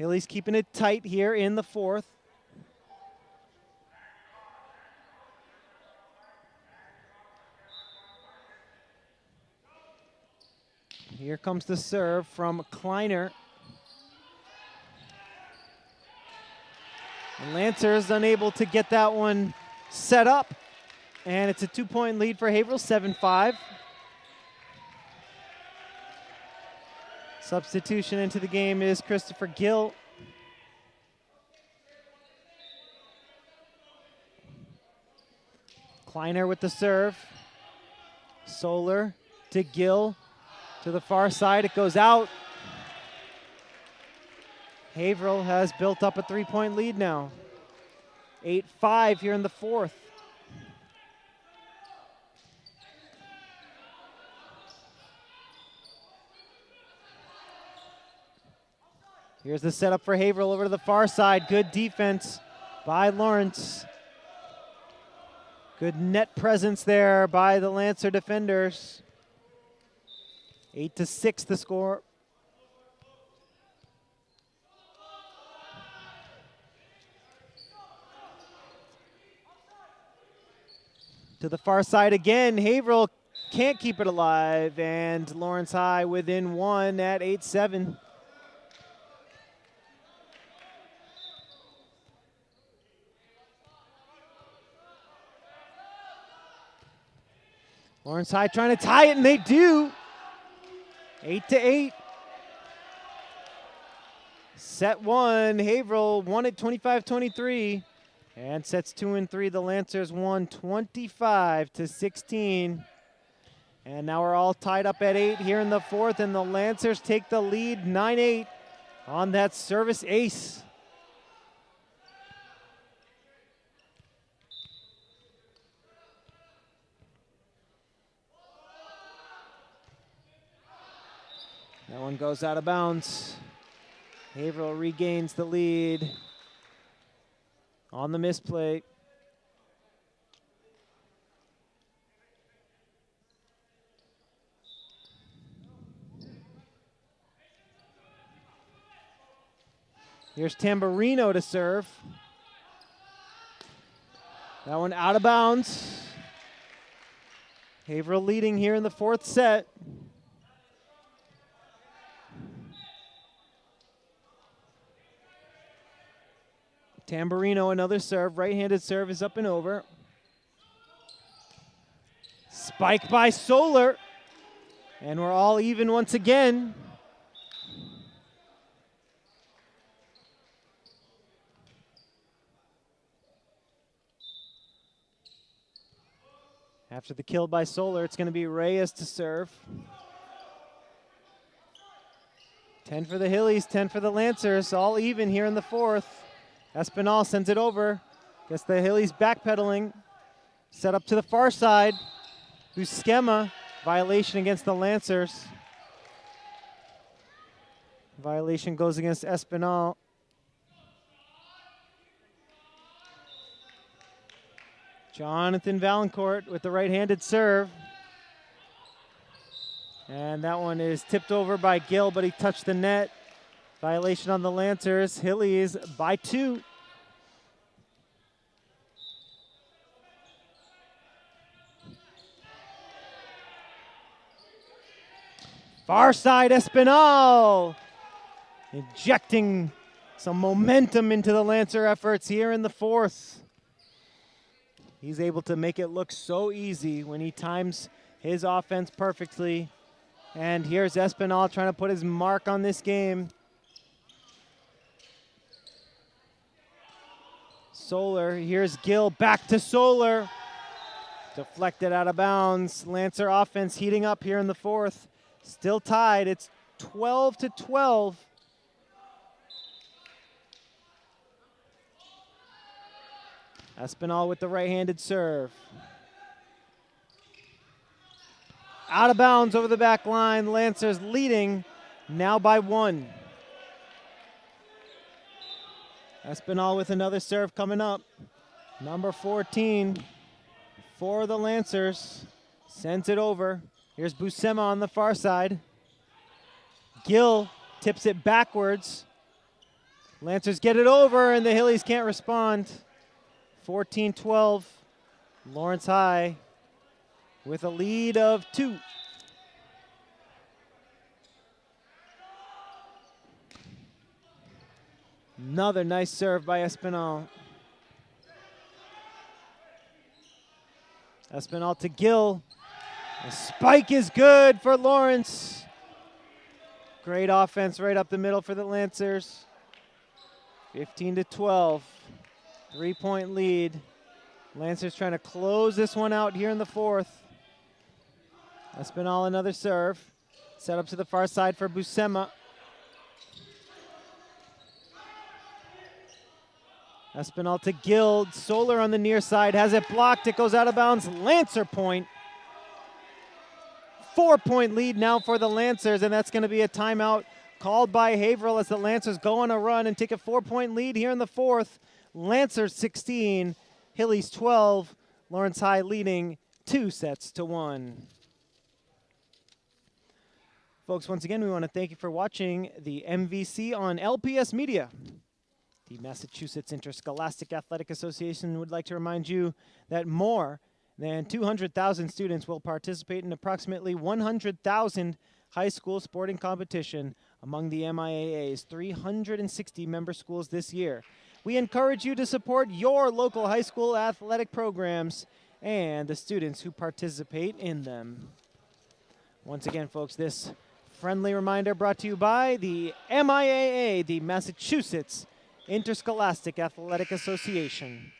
Hillies keeping it tight here in the 4th. Here comes the serve from Kleiner. And Lancers unable to get that one set up. And it's a 2-point lead for Haverhill, 7-5. Substitution into the game is Christopher Gill. Kleiner with the serve. Solar to Gill to the far side. It goes out. Haverhill has built up a 3-point lead now. 8-5 here in the fourth. Here's the setup for Haverhill over to the far side. Good defense by Lawrence. Good net presence there by the Lancer defenders. 8-6 the score. To the far side again. Haverhill can't keep it alive, and Lawrence High within one at 8-7. Lawrence High trying to tie it, and they do. 8-8. Set one, Haverhill won it 25-23. And sets 2 and 3, the Lancers won 25-16. And now we're all tied up at 8 here in the fourth, and the Lancers take the lead 9-8 on that service ace. That one goes out of bounds. Haverhill regains the lead on the misplay. Here's Tamburino to serve. That one out of bounds. Haverhill leading here in the fourth set. Tamburino, another serve. Right-handed serve is up and over. Spike by Solar. And we're all even once again. After the kill by Solar, it's going to be Reyes to serve. 10 for the Hillies, 10 for the Lancers. All even here in the fourth. Espinal sends it over. Guess the Hillies backpedaling. Set up to the far side. Busquema, violation against the Lancers. Violation goes against Espinal. Jonathan Valancourt with the right-handed serve. And that one is tipped over by Gill, but he touched the net. Violation on the Lancers. Hillies by 2. Far side Espinal. Injecting some momentum into the Lancer efforts here in the fourth. He's able to make it look so easy when he times his offense perfectly. And here's Espinal trying to put his mark on this game. Solar, here's Gill, back to Solar. Deflected out of bounds. Lancer offense heating up here in the fourth. Still tied, it's 12-12. Espinal with the right-handed serve. Out of bounds over the back line. Lancers leading now by 1. Espinal with another serve coming up. Number 14 for the Lancers. Sends it over. Here's Busquema on the far side. Gill tips it backwards. Lancers get it over, and the Hillies can't respond. 14-12. Lawrence High with a lead of 2. Another nice serve by Espinal. Espinal to Gill. The spike is good for Lawrence. Great offense right up the middle for the Lancers. 15-12. 3-point lead. Lancers trying to close this one out here in the fourth. Espinal another serve. Set up to the far side for Buscema. Espinal to Guild. Solar on the near side has it blocked. It goes out of bounds. Lancer point. 4-point lead now for the Lancers, and that's going to be a timeout called by Haverhill as the Lancers go on a run and take a 4-point lead here in the fourth. Lancers 16, Hillies 12. Lawrence High leading 2-1. Folks, once again, we want to thank you for watching the MVC on LPS Media. The Massachusetts Interscholastic Athletic Association would like to remind you that more than 200,000 students will participate in approximately 100,000 high school sporting competition among the MIAA's 360 member schools this year. We encourage you to support your local high school athletic programs and the students who participate in them. Once again, folks, this friendly reminder brought to you by the MIAA, the Massachusetts Interscholastic Athletic Association.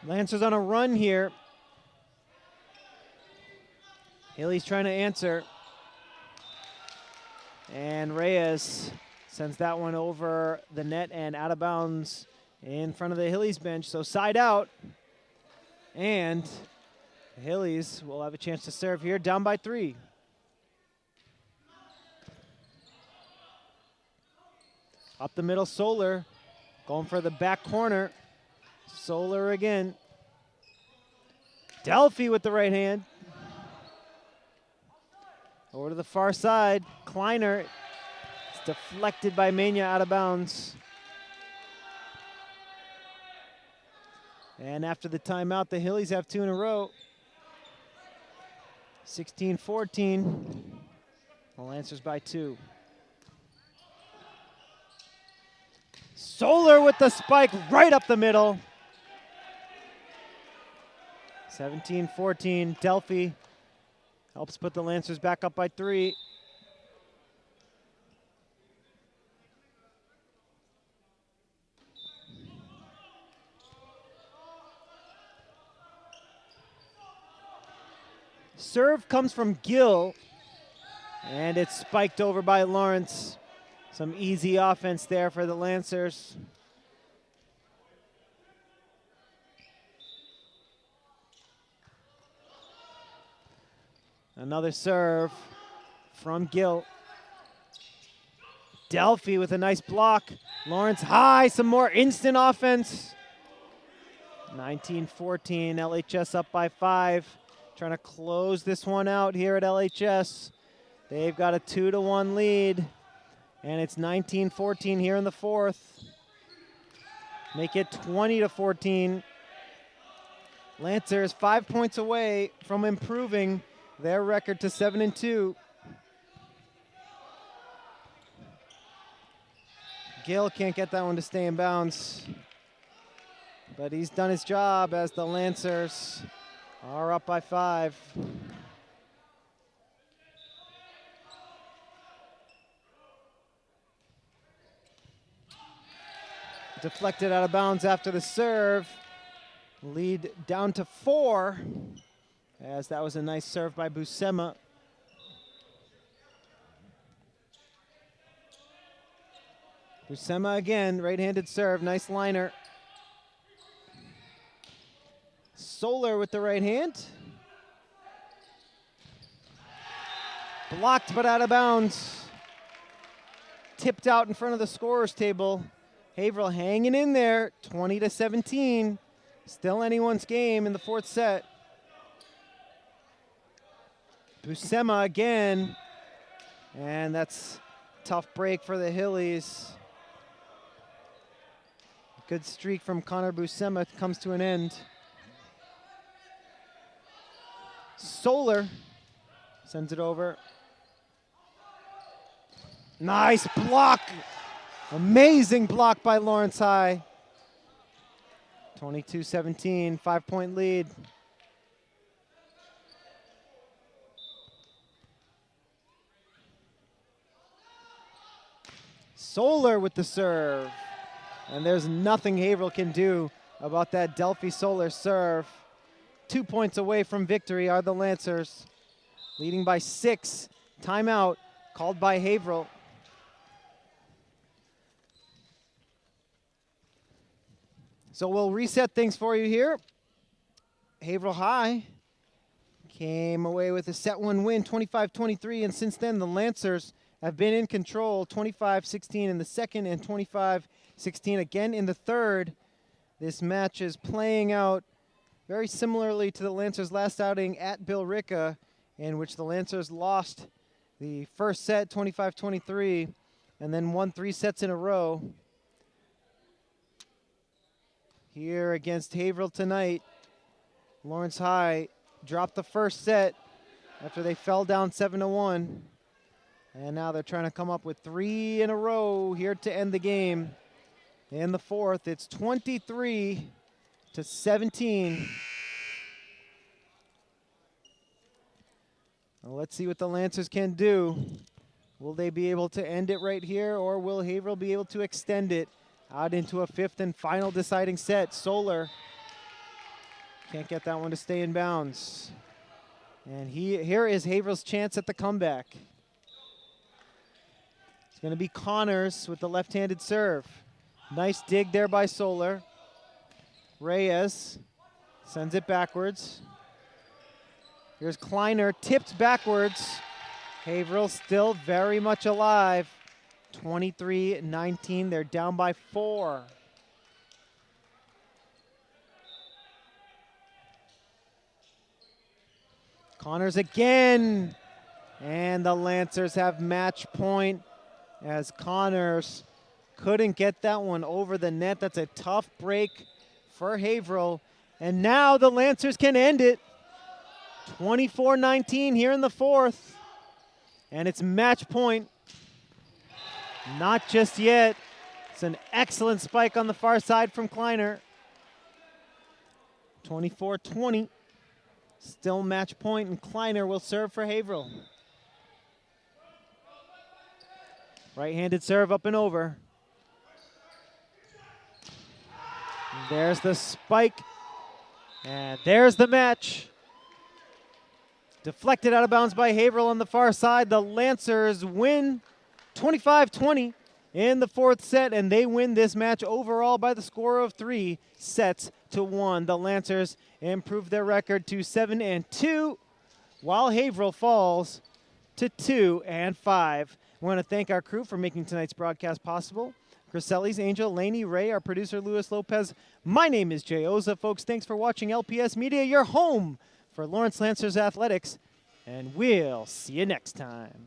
Lancers on a run here. Hilly's trying to answer. And Reyes sends that one over the net and out of bounds in front of the Hillies bench. So side out. And the Hillies will have a chance to serve here, down by 3. Up the middle, Solar going for the back corner. Solar again. Delphi with the right hand. Over to the far side. Kleiner. It's deflected by Mena out of bounds. And after the timeout, the Hillies have 2 in a row. 16-14. The Lancers by 2. Solar with the spike right up the middle. 17-14. Delphi helps put the Lancers back up by 3. Serve comes from Gill, and it's spiked over by Lawrence. Some easy offense there for the Lancers. Another serve from Gill. Delphi with a nice block. Lawrence High, some more instant offense. 19-14, LHS up by 5. Trying to close this one out here at LHS. They've got a 2-1 lead. And it's 19-14 here in the fourth. Make it 20-14. Lancers 5 points away from improving their record to 7-2. Gill can't get that one to stay in bounds. But he's done his job as the Lancers are up by 5. Deflected out of bounds after the serve. Lead down to 4, as that was a nice serve by Buscema. Buscema again, right-handed serve, nice liner. Solar with the right hand. Blocked but out of bounds. Tipped out in front of the scorer's table. Haverhill hanging in there, 20-17. Still anyone's game in the fourth set. Buscema again. And that's a tough break for the Hillies. Good streak from Connor Buscema comes to an end. Solar sends it over. Nice block. Amazing block by Lawrence High. 22-17, 5-point lead. Solar with the serve. And there's nothing Haverhill can do about that Delphi Solar serve. 2 points away from victory are the Lancers, leading by 6. Timeout called by Haverhill. So we'll reset things for you here. Haverhill High came away with a set 1 win, 25-23, and since then the Lancers have been in control, 25-16 in the second and 25-16 again in the third. This match is playing out very similarly to the Lancers' last outing at Billerica, in which the Lancers lost the first set 25-23 and then won 3 sets in a row. Here against Haverhill tonight, Lawrence High dropped the first set after they fell down 7-1. And now they're trying to come up with 3 in a row here to end the game. In the fourth, it's 23-17. Well, let's see what the Lancers can do. Will they be able to end it right here, or will Haverhill be able to extend it out into a 5th and final deciding set? Solar can't get that one to stay in bounds. And here is Haverhill's chance at the comeback. It's going to be Connors with the left-handed serve. Nice dig there by Solar. Reyes sends it backwards. Here's Kleiner, tipped backwards. Haverhill still very much alive. 23-19, they're down by 4. Connors again. And the Lancers have match point as Connors couldn't get that one over the net. That's a tough break for Haverhill. And now the Lancers can end it. 24-19 here in the fourth. And it's match point. Not just yet. It's an excellent spike on the far side from Kleiner. 24-20. Still match point, and Kleiner will serve for Haverhill. Right-handed serve up and over. And there's the spike. And there's the match. Deflected out of bounds by Haverhill on the far side. The Lancers win 25-20 in the fourth set, and they win this match overall by the score of 3-1. The Lancers improve their record to 7-2, while Haverhill falls to 2-5. I want to thank our crew for making tonight's broadcast possible. Griselli's Angel, Laney, Ray, our producer, Luis Lopez. My name is Jay Oza. Folks, thanks for watching LPS Media, your home for Lawrence Lancers Athletics, and we'll see you next time.